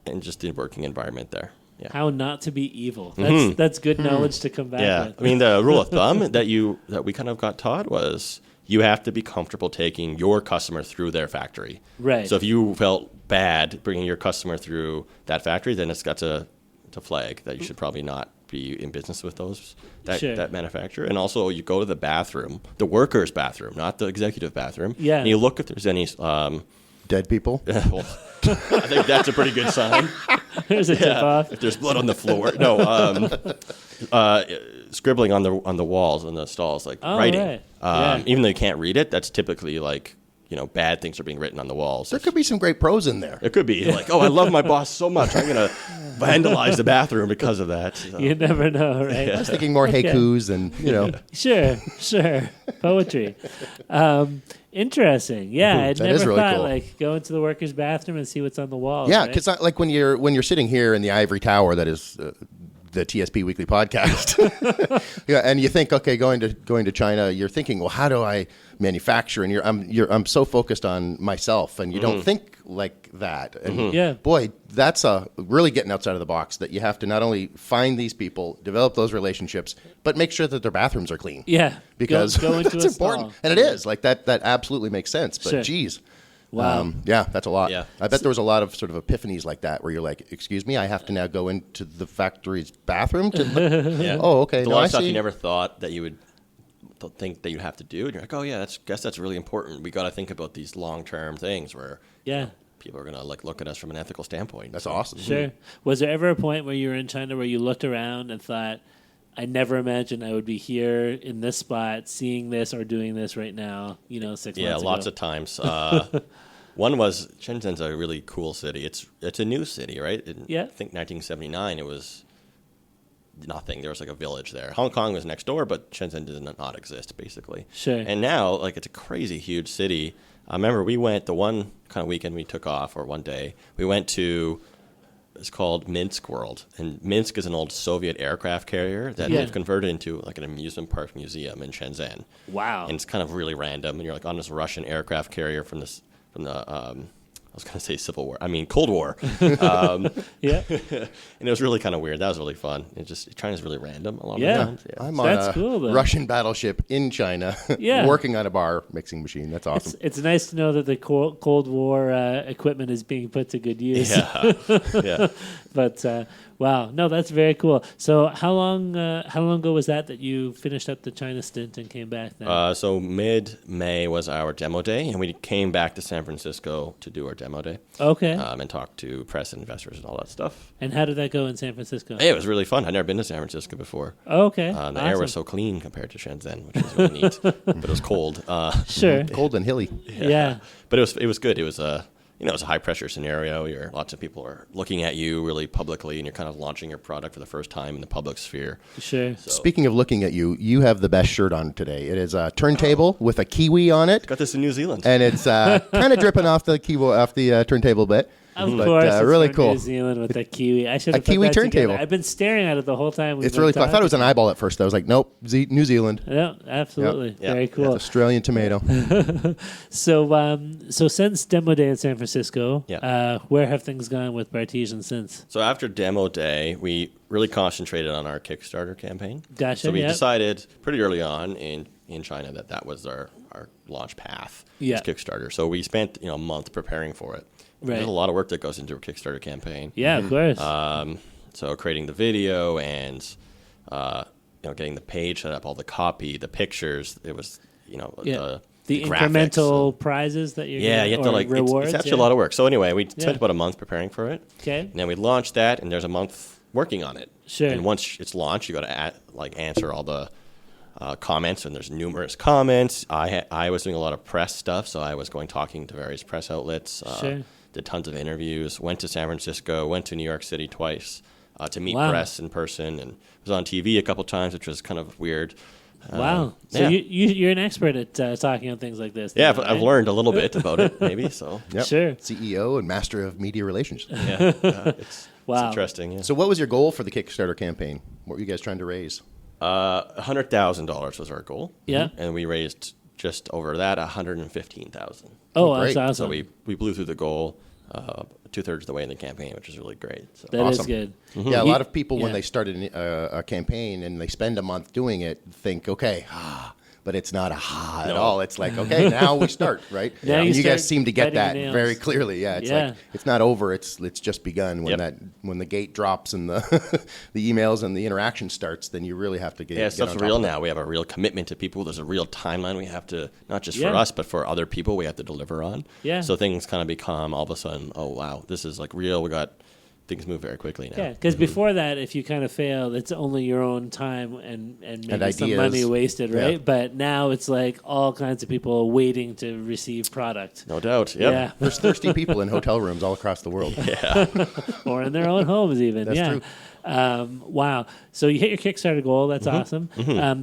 And just the working environment there. Yeah. How not to be evil. That's good knowledge to come back with. I mean, the rule of thumb that we kind of got taught was you have to be comfortable taking your customer through their factory. Right. So if you felt bad bringing your customer through that factory, then it's got to flag that you should probably not be in business with that manufacturer. And also, you go to the bathroom, the worker's bathroom, not the executive bathroom. Yeah. And you look if there's any dead people. Well, I think that's a pretty good sign. There's a tip-off. If there's blood on the floor, scribbling on the walls on the stalls, like writing. Right. Even though you can't read it, that's typically like bad things are being written on the walls. There could be some great pros in there. It could be like, oh, I love my boss so much, I'm gonna vandalize the bathroom because of that. So. You never know, right? I was thinking more haikus and Sure, poetry. Interesting. Yeah, I'd that never is really thought cool. like go into the workers' bathroom and see what's on the walls. Yeah, right? because like when you're sitting here in the ivory tower, that is the TSP Weekly podcast, and you think, okay, going to China, you're thinking, well, how do I manufacture? And I'm so focused on myself, and you don't think like that. And boy, that's really getting outside of the box. That you have to not only find these people, develop those relationships, but make sure that their bathrooms are clean. Yeah, because go into it's a important, stall. and it is like that. That absolutely makes sense. But geez. Wow. That's a lot. Yeah. I bet there was a lot of sort of epiphanies like that where you're like, excuse me, I have to now go into the factory's bathroom to Oh, okay. There's a lot of stuff you never thought that you would think that you'd have to do. And you're like, oh, yeah, guess that's really important. We got to think about these long-term things where people are going to like look at us from an ethical standpoint. That's awesome. Sure. Was there ever a point where you were in China where you looked around and thought, I never imagined I would be here in this spot, seeing this or doing this right now, 6 months ago? Yeah, lots of times. One was Shenzhen's a really cool city. It's a new city, right? I think 1979 it was nothing. There was like a village there. Hong Kong was next door, but Shenzhen did not exist, basically. Sure. And now, like, it's a crazy huge city. I remember we went the one kind of weekend we took off, or one day, we went to... It's called Minsk World, and Minsk is an old Soviet aircraft carrier that they've converted into like an amusement park museum in Shenzhen. Wow! And it's kind of really random, and you're like on this Russian aircraft carrier from the I was going to say Civil War. I mean Cold War. And it was really kind of weird. That was really fun. China's really random a lot of the times. Yeah. I'm on a Russian battleship in China, working on a bar mixing machine. That's awesome. It's nice to know that the Cold War equipment is being put to good use. Yeah. But wow, no, that's very cool. So how long ago was that you finished up the China stint and came back then? So mid-May was our demo day, and we came back to San Francisco to do our demo day. Okay. And talk to press and investors and all that stuff. And how did that go in San Francisco? Hey, it was really fun. I'd never been to San Francisco before. Okay. The air was so clean compared to Shenzhen, which was really neat. But it was cold. Sure. Cold and hilly. Yeah. But it was good. It was it was a high pressure scenario. Lots of people are looking at you really publicly, and you're kind of launching your product for the first time in the public sphere. Sure. So. Speaking of looking at you, you have the best shirt on today. It is a turntable with a kiwi on it. Got this in New Zealand, and it's kind of dripping off the turntable bit. Of course, it's really from cool. New Zealand with a kiwi. I should have a kiwi turntable. I've been staring at it the whole time. It's really cool. I thought it was an eyeball at first. I was like, nope, New Zealand. Yeah, absolutely. Yep. Very cool. It's Australian tomato. So since demo day in San Francisco, where have things gone with Bartesian since? So after demo day, we really concentrated on our Kickstarter campaign. Gotcha. So we decided pretty early on in China that was our launch path. Yeah. Kickstarter. So we spent a month preparing for it. Right. There's a lot of work that goes into a Kickstarter campaign. Yeah, of course. So creating the video and getting the page set up, all the copy, the pictures. It was the incremental prizes that you're you have to rewards. It's actually a lot of work. So anyway, we spent about a month preparing for it. Okay. And then we launched that, and there's a month working on it. Sure. And once it's launched, you got to answer all the comments, and there's numerous comments. I was doing a lot of press stuff, so I was talking to various press outlets. Sure. Did tons of interviews. Went to San Francisco. Went to New York City twice to meet press in person, and was on TV a couple times, which was kind of weird. Wow. So you're an expert at talking on things like this. Yeah, then, but I've right? learned a little bit about it, maybe. So Yep. Sure. CEO and master of media relations. yeah, it's Wow. interesting. Yeah. So what was your goal for the Kickstarter campaign? What were you guys trying to raise? $100,000 was our goal. Yeah. And we raised just over that, $115,000. Oh, great. that's awesome. So we blew through the goal 2/3 of the way in the campaign, which is really great. So. That is Awesome. good. Yeah, a lot of people when yeah. they start a campaign and they spend a month doing it think, okay, but it's not at all. It's like, okay, now we start, right? Now and you you guys start seem to get biting your that nails. very clearly. Yeah, it's Yeah. like it's not over. It's just begun. When the gate drops and the the emails and the interaction starts, then you really have to get. Yeah, get on stuff's top real of that. now. We have a real commitment to people. There's a real timeline we have to, not just Yeah. for us, but for other people we have to deliver on. Yeah. So things kind of become all of a sudden, oh, wow, this is like real. We got things move very quickly now. Yeah, because before that, if you kind of fail, it's only your own time and maybe some ideas. money wasted, right? Yeah. But now it's like all kinds of people waiting to receive product. No doubt. Yep. Yeah, There's thirsty people in hotel rooms all across the world. or in their own homes even. That's yeah. true. Wow. So you hit your Kickstarter goal. That's awesome.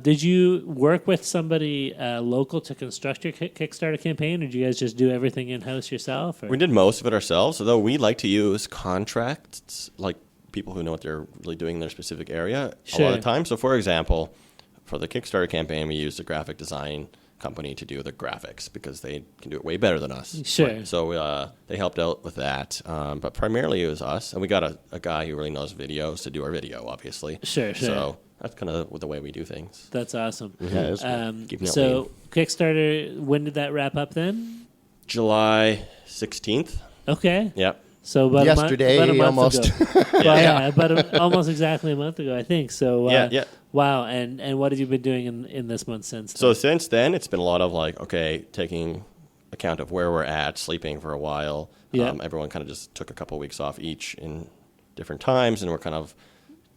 Did you work with somebody local to construct your Kickstarter campaign, or did you guys just do everything in-house yourself? Or? We did most of it ourselves, although we like to use contracts, like people who know what they're really doing in their specific area a lot of the time. So, for example, for the Kickstarter campaign, we used a graphic design company to do the graphics because they can do it way better than us. Sure. Right? So they helped out with that. But primarily it was us. And we got a guy who really knows videos to do our video, obviously. Sure. So that's kind of the way we do things. That's awesome. Yeah, it's cool. Keeping it So Kickstarter, when did that wrap up then? July 16th. Okay. Yep. So about Yesterday, a month almost. ago. About almost exactly a month ago, I think. So Yeah. Wow. And what have you been doing in this month since then? So since then, it's been a lot of like, okay, taking account of where we're at, sleeping for a while. Yeah. Everyone kind of just took a couple weeks off each in different times, and we're kind of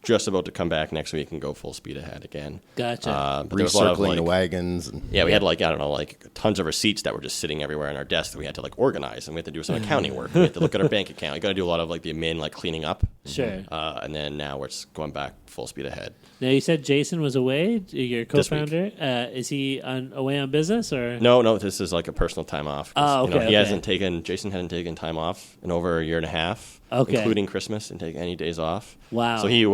just about to come back next week and go full speed ahead again. Gotcha. But there was a lot of, Recircling the like, wagons. And, yeah, we had like, I don't know, like tons of receipts that were just sitting everywhere on our desk that we had to like organize, and we had to do some accounting work. We had to look at our bank account. You got to do a lot of like the admin, like cleaning up. Sure. And then now we're just going back full speed ahead. Now you said Jason was away, your This week. co-founder. Is he away on business or? No, this is like a personal time off. 'Cause, Oh, okay, Jason hadn't taken time off in over a year and a half, Okay. including Christmas, and take any days off. Wow. So he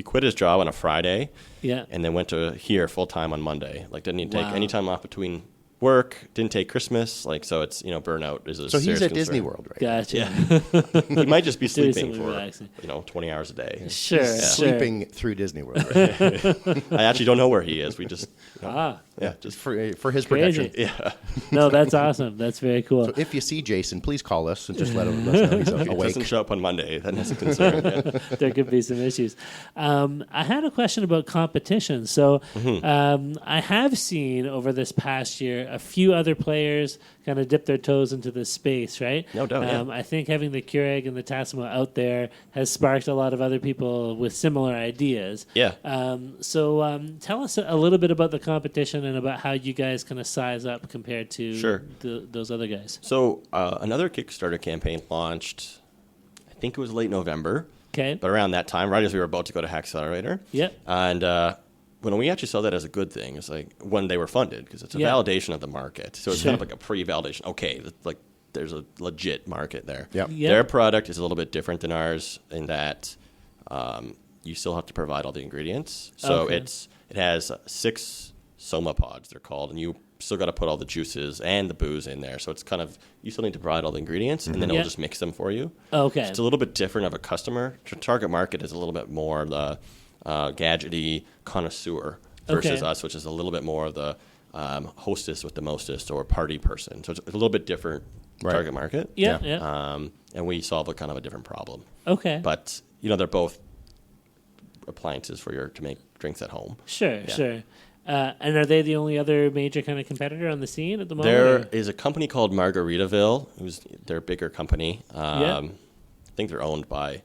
quit his job on a Friday, Yeah. and then went to here full time on Monday. Like didn't even take Wow. any time off between work, didn't take Christmas. Like so, it's burnout is a so he's serious at Disney concern. World, right? Gotcha. Yeah, he might just be Doing sleeping something for relaxing. 20 hours a day. Sure. Sure. Sleeping through Disney World, right? I actually don't know where he is. We just just for his Crazy. protection. yeah. No, that's awesome. That's very cool. So if you see Jason, please call us and just let us know he's If he awake. doesn't show up on Monday, then that's a concern. Yeah. There could be some issues. I had a question about competition. So I have seen over this past year a few other players kind of dip their toes into this space, right? No doubt, yeah. I think having the Keurig and the Tassimo out there has sparked a lot of other people with similar ideas. Yeah. So tell us a little bit about the competition and about how you guys kind of size up compared to Sure. those other guys. So another Kickstarter campaign launched, I think it was late November, Okay. but around that time, right as we were about to go to Hackcelerator. Yep. And when we actually saw that as a good thing, it's like when they were funded, because it's a Yeah. validation of the market. So it's Sure. kind of like a pre-validation. Okay, like there's a legit market there. Yep. Yeah. Their product is a little bit different than ours in that you still have to provide all the ingredients. So Okay. it has 6 Soma pods, they're called, and you still got to put all the juices and the booze in there. So it's kind of, you still need to provide all the ingredients, and then Yeah. it'll just mix them for you. Okay. It's a little bit different of a customer. Target market is a little bit more the gadgety connoisseur versus Okay. us, which is a little bit more of the hostess with the mostest or party person. So it's a little bit different Right. target market. Yeah. Yeah. And we solve a kind of a different problem. Okay. But, they're both appliances to make drinks at home. Sure, Yeah. sure. And are they the only other major kind of competitor on the scene at the moment? There or- is a company called Margaritaville, they're a bigger company. Yeah. I think they're owned by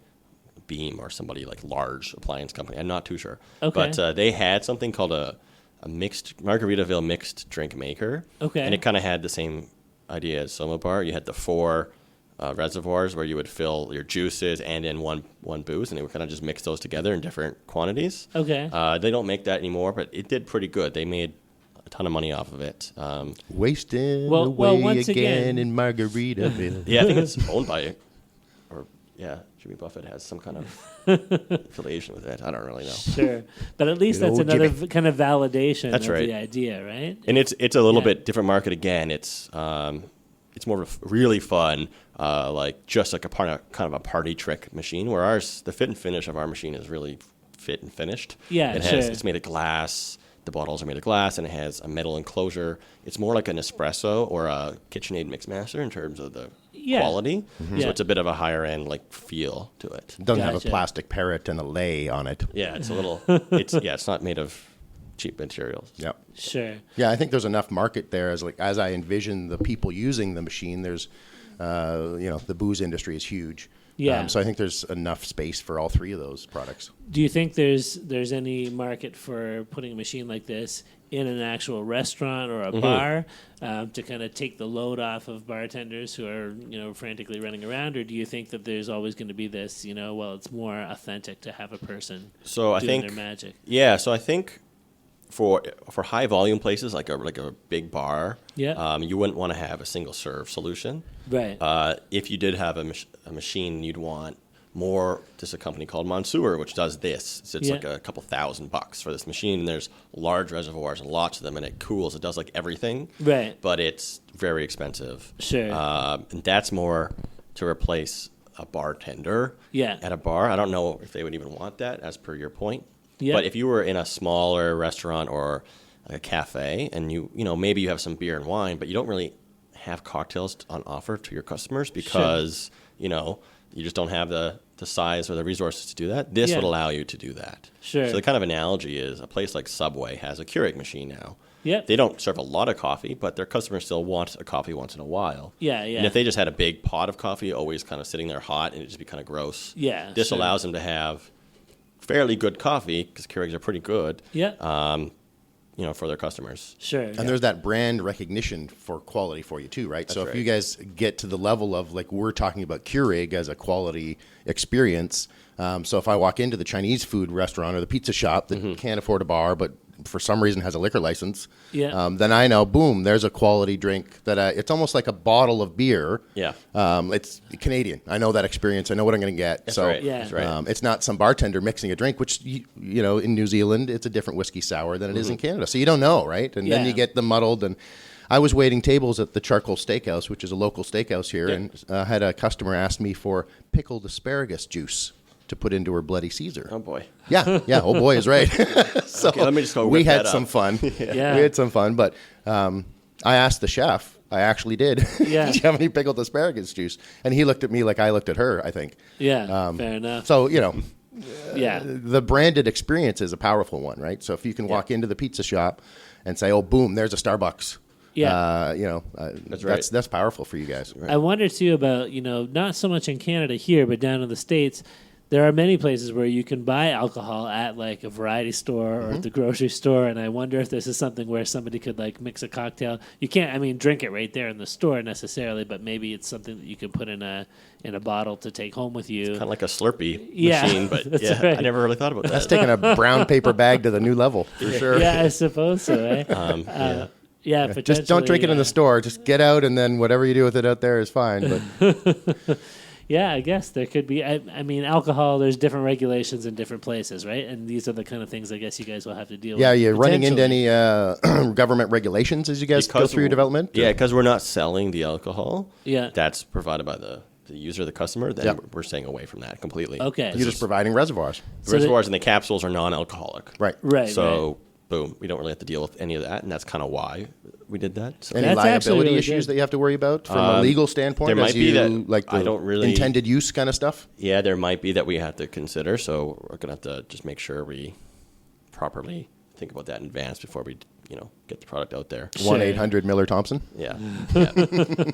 Beam or somebody like large appliance company. I'm not too sure. Okay. But they had something called a Margaritaville mixed drink maker. Okay. And it kind of had the same idea as Soma Bar. You had the 4 reservoirs where you would fill your juices and in one booze, and they would kind of just mix those together in different quantities. Okay. They don't make that anymore, but it did pretty good. They made a ton of money off of it. Wasting well, away once again in Margaritaville. Yeah, I think it's owned by, Jimmy Buffett has some kind of affiliation with it. I don't really know. Sure, but at least that's another kind of validation of the idea, right? And it's a little bit different market again. It's more of a really fun, just like kind of a party trick machine. Where the fit and finish of our machine is really fit and finished. Yeah, It's made of glass. The bottles are made of glass, and it has a metal enclosure. It's more like an espresso or a KitchenAid Mixmaster in terms of the quality. Mm-hmm. So it's a bit of a higher end feel to it. It doesn't have a plastic parrot and a lei on it. Yeah, it's a little. It's not made of cheap materials. Yep. Sure. Yeah, I think there's enough market there as I envision the people using the machine. There's, the booze industry is huge. Yeah. So I think there's enough space for all three of those products. Do you think there's any market for putting a machine like this in an actual restaurant or a bar to kind of take the load off of bartenders who are frantically running around, or do you think that there's always going to be this it's more authentic to have a person doing their magic? Yeah. So I think for high volume places like a big bar, you wouldn't want to have a single serve solution. Right. If you did have a machine, you'd want more. There's a company called Monsieur which does this. So it's like a couple $1,000 for this machine, and there's large reservoirs and lots of them, and it cools. It does everything. Right. But it's very expensive. Sure. And that's more to replace a bartender at a bar. I don't know if they would even want that, as per your point. Yeah. But if you were in a smaller restaurant or a cafe, and maybe you have some beer and wine, but you don't really have cocktails on offer to your customers because you just don't have the size or the resources to do that. This would allow you to do that. Sure. So the kind of analogy is a place like Subway has a Keurig machine now. Yep. They don't serve a lot of coffee, but their customers still want a coffee once in a while. Yeah, yeah. And if they just had a big pot of coffee always kind of sitting there hot, and it'd just be kind of gross. Yeah. This allows them to have fairly good coffee, because Keurigs are pretty good. Yeah. For their customers. Sure. And there's that brand recognition for quality for you too, right? That's so right. if you guys get to the level of we're talking about Keurig as a quality experience. So if I walk into the Chinese food restaurant or the pizza shop that can't afford a bar, but for some reason has a liquor license, then I know, boom, there's a quality drink that it's almost like a bottle of beer. Yeah. It's Canadian. I know that experience. I know what I'm going to get. That's so right. Yeah. That's right. It's not some bartender mixing a drink, which, in New Zealand, it's a different whiskey sour than it is in Canada. So you don't know, right? And then you get them muddled. And I was waiting tables at the Charcoal Steakhouse, which is a local steakhouse here, and had a customer ask me for pickled asparagus juice to put into her Bloody Caesar. Oh, boy. Yeah. Oh, boy is right. So okay, let me just go we whip had that some up. fun. Yeah. We had some fun, but I asked the chef. I actually did. Yeah. Did you have any pickled asparagus juice? And he looked at me like I looked at her, I think. Yeah, fair enough. So, the branded experience is a powerful one, right? So if you can walk into the pizza shop and say, oh, boom, there's a Starbucks. Yeah. That's right. That's powerful for you guys. I wonder, too, about, not so much in Canada here, but down in the States, there are many places where you can buy alcohol at a variety store or at the grocery store, and I wonder if this is something where somebody could mix a cocktail. You can't, drink it right there in the store necessarily, but maybe it's something that you could put in a bottle to take home with you. Kind of like a Slurpee machine, but right. I never really thought about that. That's taking a brown paper bag to the new level, for sure. Yeah, I suppose so, eh? Yeah, just don't drink it in the store. Just get out, and then whatever you do with it out there is fine. But yeah, I guess there could be. Alcohol, there's different regulations in different places, right? And these are the kind of things I guess you guys will have to deal with. Yeah, you're running into any government regulations as you guys go through your development? Yeah, because we're not selling the alcohol. Yeah. That's provided by the user, the customer. Then we're staying away from that completely. Okay. You're just providing reservoirs. The reservoirs and the capsules are non-alcoholic. Right. Right. So, boom, we don't really have to deal with any of that, and that's kind of why we did that. So. Any That's liability really issues good. that you have to worry about from a legal standpoint? there might as be you, that like the I don't really- intended use kind of stuff? Yeah, there might be that we have to consider, so we're going to have to just make sure we properly think about that in advance before we, get the product out there. Sure. 1-800 Miller Thompson. Yeah.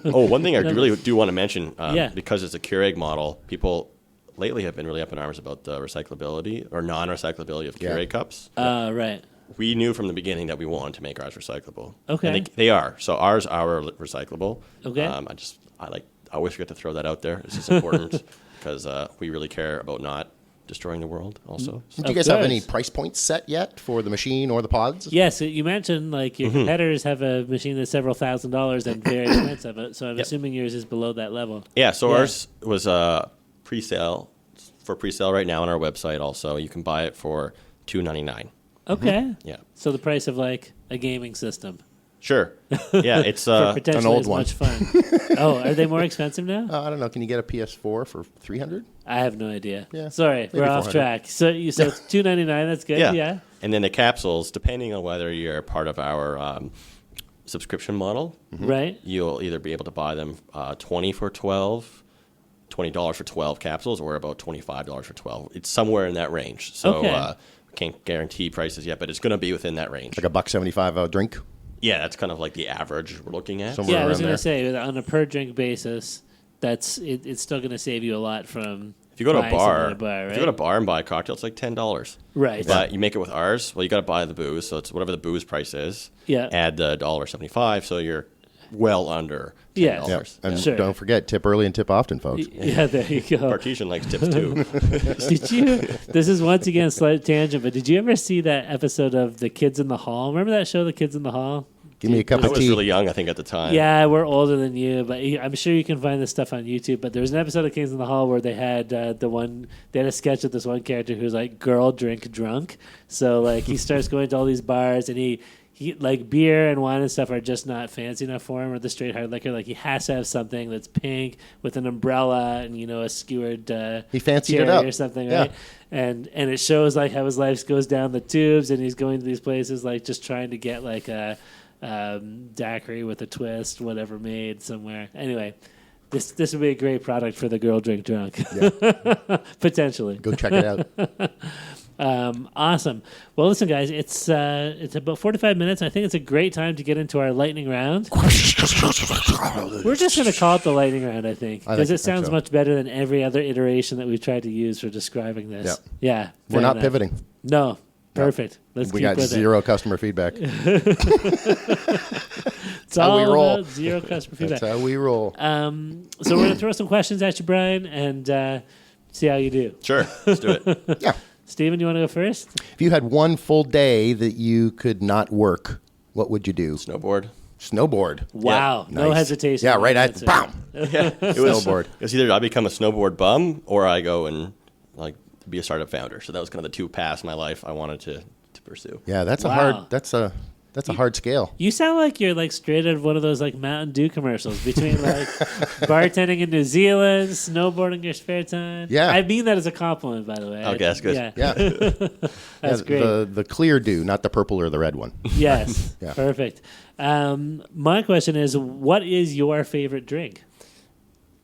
Oh, one thing I really do want to mention, because it's a Keurig model, people lately have been really up in arms about the recyclability or non-recyclability of Keurig cups. Right. We knew from the beginning that we wanted to make ours recyclable. Okay. And they are. So ours are recyclable. Okay. I I always forget to throw that out there. It's just important because we really care about not destroying the world also. Do you guys have any price points set yet for the machine or the pods? Yes, you mentioned like your competitors have a machine that's several $1,000s and very expensive. So I'm assuming yours is below that level. Yeah, so ours was pre-sale right now on our website also. You can buy it for $299. Okay. Yeah. So the price of like a gaming system. Sure. Yeah, it's an old one. Much fun. Oh, are they more expensive now? I don't know. Can you get a PS4 for $300? I have no idea. Yeah, sorry, we're off 400. track. So it's $299. That's good. Yeah. And then the capsules, depending on whether you're part of our subscription model, Right. you'll either be able to buy them $20 for 12 capsules, or about $25 for 12. It's somewhere in that range. So Okay. can't guarantee prices yet, but it's going to be within that range. Like a $1.75 a drink? Yeah, that's kind of like the average we're looking at. Somewhere Yeah, I was around going there. to say on a per drink basis, it's still going to save you a lot from. If you go to a buying bar, something at a bar, right? if you go to a bar and buy a cocktail, it's like $10. Right. But you make it with ours. Well, you got to buy the booze, so it's whatever the booze price is. Yeah. Add the $1.75, so you're well under $10. Yeah. Yep. And Sure. don't forget, tip early and tip often, folks. Yeah, there you go. Bartesian likes tips too. Did you? This is once again a slight tangent, but did you ever see that episode of The Kids in the Hall? Remember that show, The Kids in the Hall? Give me a cup I of was tea. really young, I think, at the time. Yeah, we're older than you, but I'm sure you can find this stuff on YouTube. But there was an episode of Kids in the Hall where they had they had a sketch of this one character who's like girl drink drunk. So like he starts going to all these bars and he like beer and wine and stuff are just not fancy enough for him, or the straight hard liquor. Like he has to have something that's pink with an umbrella and a skewered He fancied it cherry up or something, Yeah. right? And it shows like how his life goes down the tubes and he's going to these places like just trying to get like a daiquiri with a twist, whatever made somewhere. Anyway, this would be a great product for the girl drink drunk. Yeah. Potentially. Go check it out. Awesome. Well, listen, guys, it's about 45 minutes. I think it's a great time to get into our lightning round. We're just going to call it the lightning round, I think, because it sounds so. much better than every other iteration that we've tried to use for describing this. Yeah. We're fair not enough. pivoting. No. Perfect. Let's We keep got with zero customer feedback. It's how all we roll. about zero customer feedback. That's how we roll. So we're going to throw some questions at you, Brian, and see how you do. Sure, let's do it. Yeah. Steven, you want to go first? If you had one full day that you could not work, what would you do? Snowboard. Snowboard. Wow. No Nice. hesitation. Yeah, right at That's it. bam. Yeah, it was Snowboard. It was either I become a snowboard bum or I go and like be a startup founder. So that was kind of the two paths in my life I wanted to pursue. Yeah, that's Wow. that's a hard scale. You sound like you're like straight out of one of those like Mountain Dew commercials between like bartending in New Zealand, snowboarding in your spare time. Yeah. I mean that as a compliment, by the way. Okay, that's good. Yeah. Yeah. That's great. The clear dew, not the purple or the red one. Yes. Yeah. Perfect. My question is, what is your favorite drink?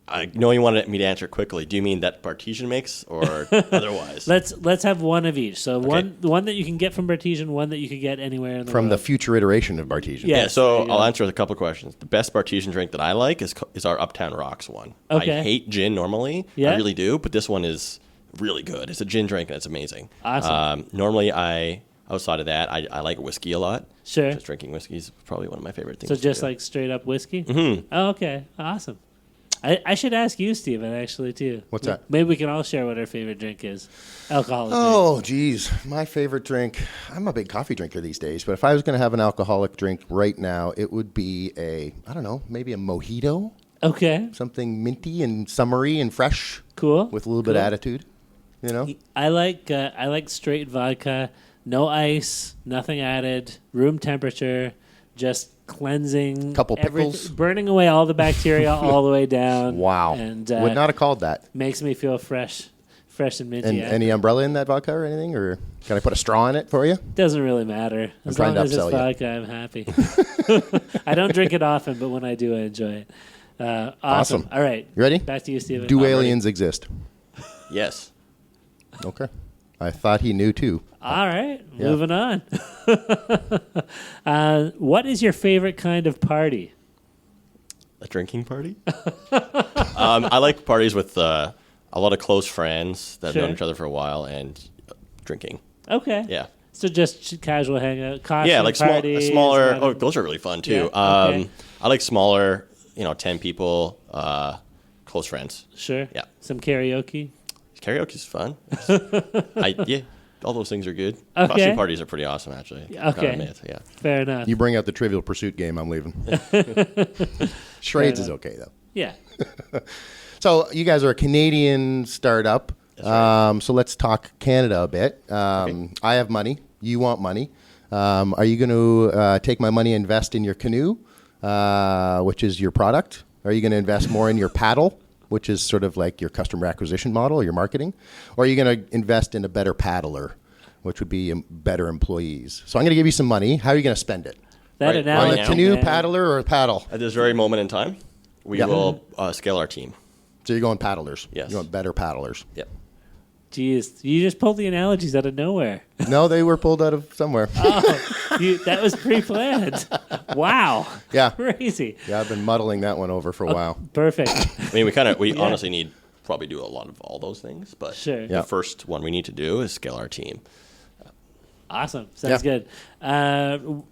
I know you wanted me to answer quickly. Do you mean that Bartesian makes or otherwise? Let's have one of each. So one that you can get from Bartesian, one that you could get anywhere in the From world. the future iteration of Bartesian. Yeah. Yeah, so there you go. I'll answer with a couple of questions. The best Bartesian drink that I like is our Uptown Rocks one. Okay. I hate gin normally. Yeah. I really do, but this one is really good. It's a gin drink and it's amazing. Awesome. Normally, outside of that, I like whiskey a lot. Sure. Just drinking whiskey is probably one of my favorite things. So to just do. like straight up whiskey? Mm-hmm. Oh, okay. Awesome. I should ask you, Steven, actually, too. What's that? Maybe we can all share what our favorite drink is. Alcoholic drink. Oh, geez. My favorite drink. I'm a big coffee drinker these days, but if I was going to have an alcoholic drink right now, it would be maybe a mojito. Okay. Something minty and summery and fresh Cool. with a little bit of attitude. You know? I like straight vodka, no ice, nothing added, room temperature, just cleansing. Couple pickles. Burning away all the bacteria all the way down. Wow. And Would not have called that. makes me feel fresh and minty. And any umbrella in that vodka or anything? Or can I put a straw in it for you? Doesn't really matter. As trying long to as it's upsell you. vodka, I'm happy. I don't drink it often, but when I do, I enjoy it. Awesome. All right. You ready? Back to you, Steven. Do aliens exist? Yes. Okay. I thought he knew too. All right. Moving on. What is your favorite kind of party? A drinking party? I like parties with a lot of close friends that have known each other for a while and drinking. Okay. Yeah. So just casual hangout, costume Yeah, like parties, smaller. Oh, those are really fun too. Yeah, okay. I like smaller, 10 people. close friends. Sure. Yeah. Some karaoke. Karaoke's fun. All those things are good. Okay. Costume parties are pretty awesome, actually. Okay. Admit, yeah. Fair enough. You bring out the Trivial Pursuit game, I'm leaving. Charades is okay, though. Yeah. So you guys are a Canadian startup. Right. So let's talk Canada a bit. Okay. I have money. You want money. Are you going to take my money and invest in your canoe, which is your product? Are you going to invest more in your paddle, which is sort of like your customer acquisition model, your marketing? Or are you going to invest in a better paddler, which would be better employees? So I'm going to give you some money. How are you going to spend it? That Right. analogy. On a canoe, man. paddler, or a paddle? At this very moment in time, we will scale our team. So you're going paddlers. Yes. You're going better paddlers. Yep. Jeez, you just pulled the analogies out of nowhere. No, they were pulled out of somewhere. That was pre-planned. Wow. Yeah. Crazy. Yeah, I've been muddling that one over for a while. Perfect. I mean, we honestly need probably do a lot of all those things, but Sure. Yeah. the first one we need to do is scale our team. Awesome. Sounds Yeah. good.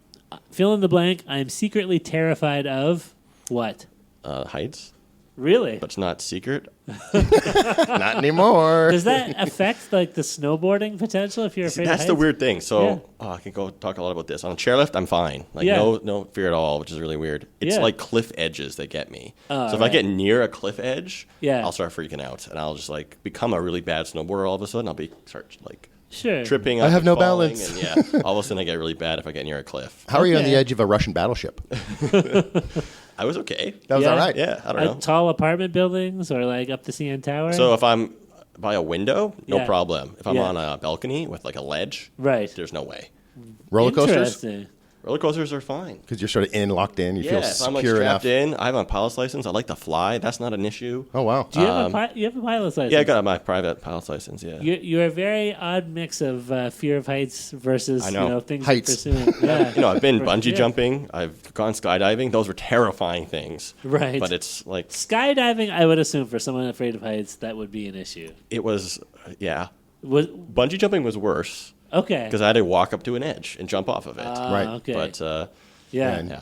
Fill in the blank. I'm secretly terrified of what? Heights, Really? but it's not secret. Not anymore. Does that affect like the snowboarding potential if you're afraid That's of the heights? weird thing. So I can go talk a lot about this. On a chairlift, I'm fine. Like Yeah. no fear at all, which is really weird. It's Yeah. like cliff edges that get me. Oh, so if right. I get near a cliff edge, Yeah. I'll start freaking out, and I'll just like become a really bad snowboarder all of a sudden. I'll start like Sure. tripping. I up have and no falling, balance. And yeah, all of a sudden I get really bad if I get near a cliff. How are you on the Okay. edge of a Russian battleship? I was okay. That was all right. Yeah, I don't know. Tall apartment buildings or like up the CN Tower? So if I'm by a window, no Yeah. problem. If I'm Yeah. on a balcony with like a ledge, Right. there's no way. Roller coasters? Interesting. Roller coasters are fine. Because you're sort of locked in. You Yeah, feel if I'm like secure strapped enough. in, I have a pilot's license. I like to fly. That's not an issue. Oh, wow. Do you have a pilot's license? Yeah, I got my private pilot's license. Yeah. You're a very odd mix of fear of heights versus I know. Things Heights. you're pursuing. Yeah. I've been bungee Yeah. jumping. I've gone skydiving. Those were terrifying things. Right. But it's like Skydiving, I would assume for someone afraid of heights, that would be an issue. it was. Yeah. Was Bungee jumping was worse okay. because I had to walk up to an edge and jump off of it. Right. Okay. But yeah. And- yeah.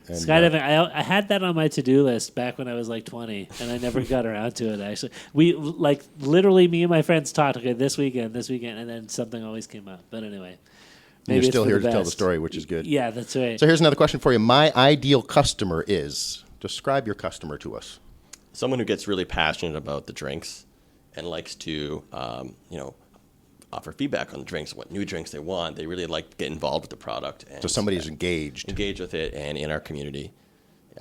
And, Skydiving, I had that on my to-do list back when I was like 20, and I never got around to it, actually. We, like, literally, me and my friends talked, okay, this weekend, and then something always came up. But anyway. You're it's still for here the to tell the best. story, which is good. Yeah, that's right. So here's another question for you. My ideal customer is, describe your customer to us. Someone who gets really passionate about the drinks and likes to, offer feedback on the drinks, what new drinks they want. They really like to get involved with the product. And So somebody who's engaged. engage with it and in our community.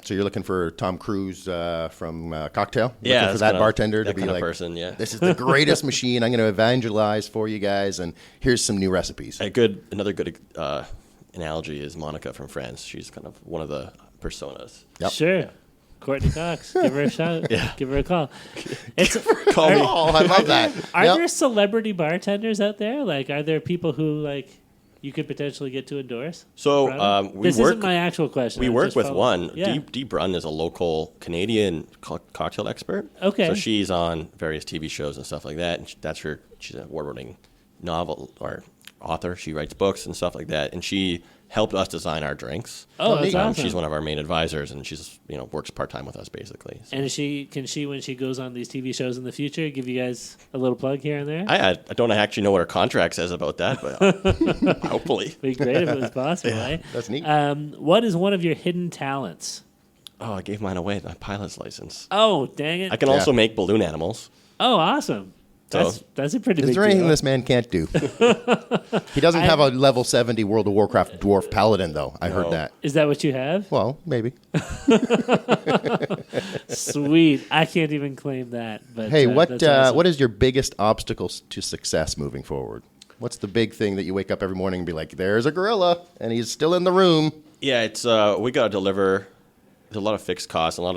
So you're looking for Tom Cruise from Cocktail? Yeah, Looking for that's that kinda- bartender to that be kinda like, person, yeah. this is the greatest machine. I'm going to evangelize for you guys, and here's some new recipes. Another good analogy is Monica from Friends. She's kind of one of the personas. Yep. Sure. Courtney Cox. Give her a shout. Yeah. Give her a call. It's, Call me. Oh, I love that. are Yep. there celebrity bartenders out there? Like, are there people who, like, you could potentially get to endorse? So Product? we This work. isn't my actual question. We I'm work just with following- one. Yeah. Dee Brunn is a local Canadian cocktail expert. Okay. So she's on various TV shows and stuff like that. And she's an award-winning novel or author. She writes books and stuff like that. And she helped us design our drinks. Oh, that's awesome. She's one of our main advisors, and she's works part-time with us basically. So. And can she, when she goes on these TV shows in the future, give you guys a little plug here and there? I don't actually know what her contract says about that, but hopefully. It'd be great if it was possible, eh? That's neat. What is one of your hidden talents? Oh, I gave mine away, my pilot's license. Oh, dang it. I can also make balloon animals. Oh, awesome. That's a pretty Is big there anything deal. this man can't do? He doesn't have a level 70 World of Warcraft dwarf paladin, though. I heard that. Is that what you have? Well, maybe. Sweet. I can't even claim that. But Hey, that's awesome. what is your biggest obstacle to success moving forward? What's the big thing that you wake up every morning and be like, there's a gorilla, and he's still in the room? Yeah, it's we got to deliver. There's a lot of fixed costs, a lot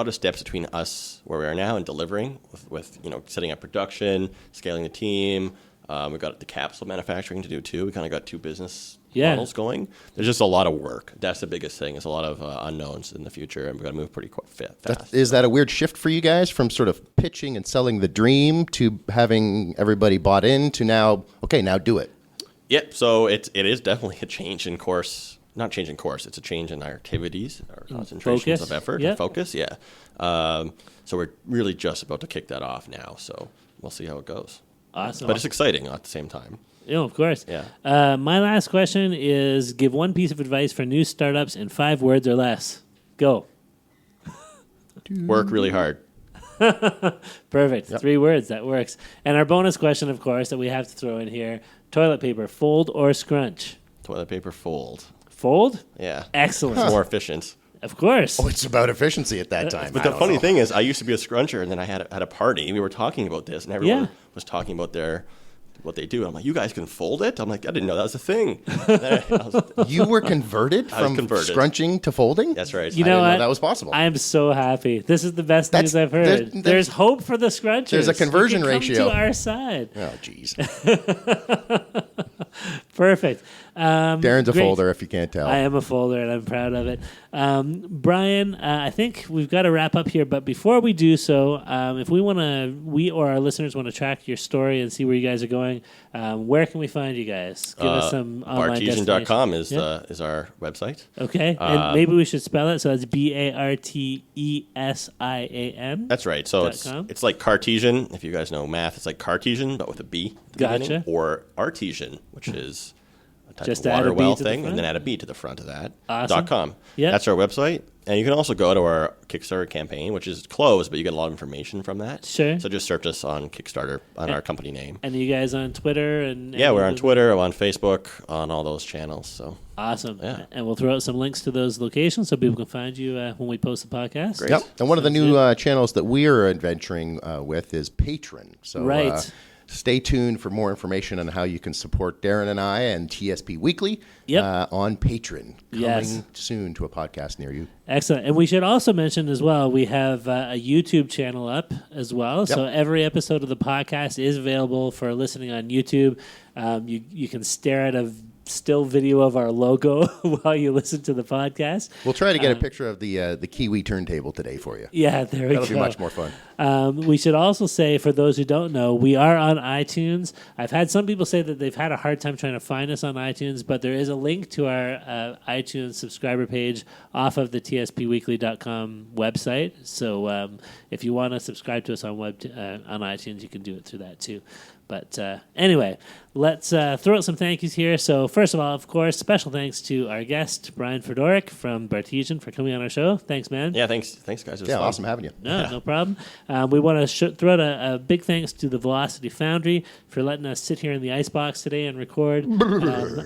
of steps between us where we are now and delivering with setting up production, scaling the team. We've got the capsule manufacturing to do too. We kind of got two business models going. There's just a lot of work. That's the biggest thing. There's a lot of unknowns in the future, and we've got to move pretty fast. Is that a weird shift for you guys from sort of pitching and selling the dream to having everybody bought in to now, okay, now do it? Yep. So it is definitely a change in course not change in course. It's a change in our activities, our concentrations of effort, and focus. Yeah. So we're really just about to kick that off now. So we'll see how it goes. Awesome. But it's exciting at the same time. Yeah, of course. Yeah. My last question is: give one piece of advice for new startups in 5 words or less. Go. Work really hard. Perfect. 3 words. That works. And our bonus question, of course, that we have to throw in here: toilet paper, fold or scrunch? Toilet paper, fold. Fold? Yeah. Excellent. It's more efficient. Of course. Oh, it's about efficiency at that time. But the funny thing is, I used to be a scruncher, and then I had a party. We were talking about this, and everyone was talking about what they do. I'm like, you guys can fold it? I'm like, I didn't know that was a thing. You were converted from scrunching to folding? That's right. You know I didn't what? know that was possible. I am so happy. This is the best news I've heard. There's hope for the scrunchers. There's a conversion come ratio. to our side. Oh, jeez. Perfect. Darren's a folder, if you can't tell. I am a folder, and I'm proud of it. Brian, I think we've got to wrap up here. But before we do so, if we or our listeners want to track your story and see where you guys are going, where can we find you guys? Give us some online Bartesian.com is our website. Okay, and maybe we should spell it. So that's Bartesian. That's right. So it's like Cartesian. If you guys know math, it's like Cartesian, but with a B at the beginning. Or Artesian, which is a type just of water well thing, the and then add a B to the front of that. Awesome. .com. Yep. That's our website. And you can also go to our Kickstarter campaign, which is closed, but you get a lot of information from that. Sure. So just search us on Kickstarter, on our company name. And you guys on Twitter? Yeah, we're on Twitter, on Facebook, on all those channels. So awesome. Yeah. And we'll throw out some links to those locations so people can find you when we post the podcast. Great. Yep. And one of the new channels that we are adventuring with is Patreon. So stay tuned for more information on how you can support Darren and I and TSP Weekly on Patreon. Coming soon to a podcast near you. Excellent. And we should also mention as well, we have a YouTube channel up as well. Yep. So every episode of the podcast is available for listening on YouTube. You can stare at a still video of our logo while you listen to the podcast. We'll try to get a picture of the Kiwi turntable today for you. Yeah, there we go. That'll be much more fun. We should also say, for those who don't know, we are on iTunes. I've had some people say that they've had a hard time trying to find us on iTunes, but there is a link to our iTunes subscriber page off of the tspweekly.com website. So if you want to subscribe to us on iTunes, you can do it through that too. But anyway, let's throw out some thank yous here. So first of all, of course, special thanks to our guest, Bryan Fedorak from Bartesian, for coming on our show. Thanks, man. Yeah, thanks guys. It was fun. Awesome having you. No problem. We want to throw out a big thanks to the Velocity Foundry for letting us sit here in the icebox today and record.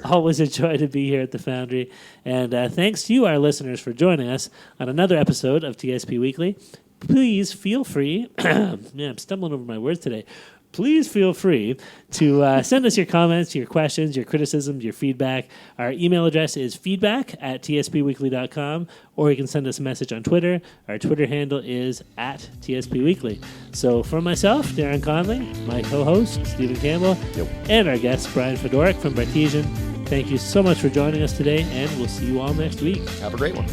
Always a joy to be here at the Foundry. And thanks to you, our listeners, for joining us on another episode of TSP Weekly. Please feel free. Man, I'm stumbling over my words today. Please feel free to send us your comments, your questions, your criticisms, your feedback. Our email address is feedback@tspweekly.com, or you can send us a message on Twitter. Our Twitter handle is @TSPWeekly. So for myself, Darren Conley, my co-host, Stephen Campbell, and our guest, Bryan Fedorak from Bartesian, thank you so much for joining us today, and we'll see you all next week. Have a great one.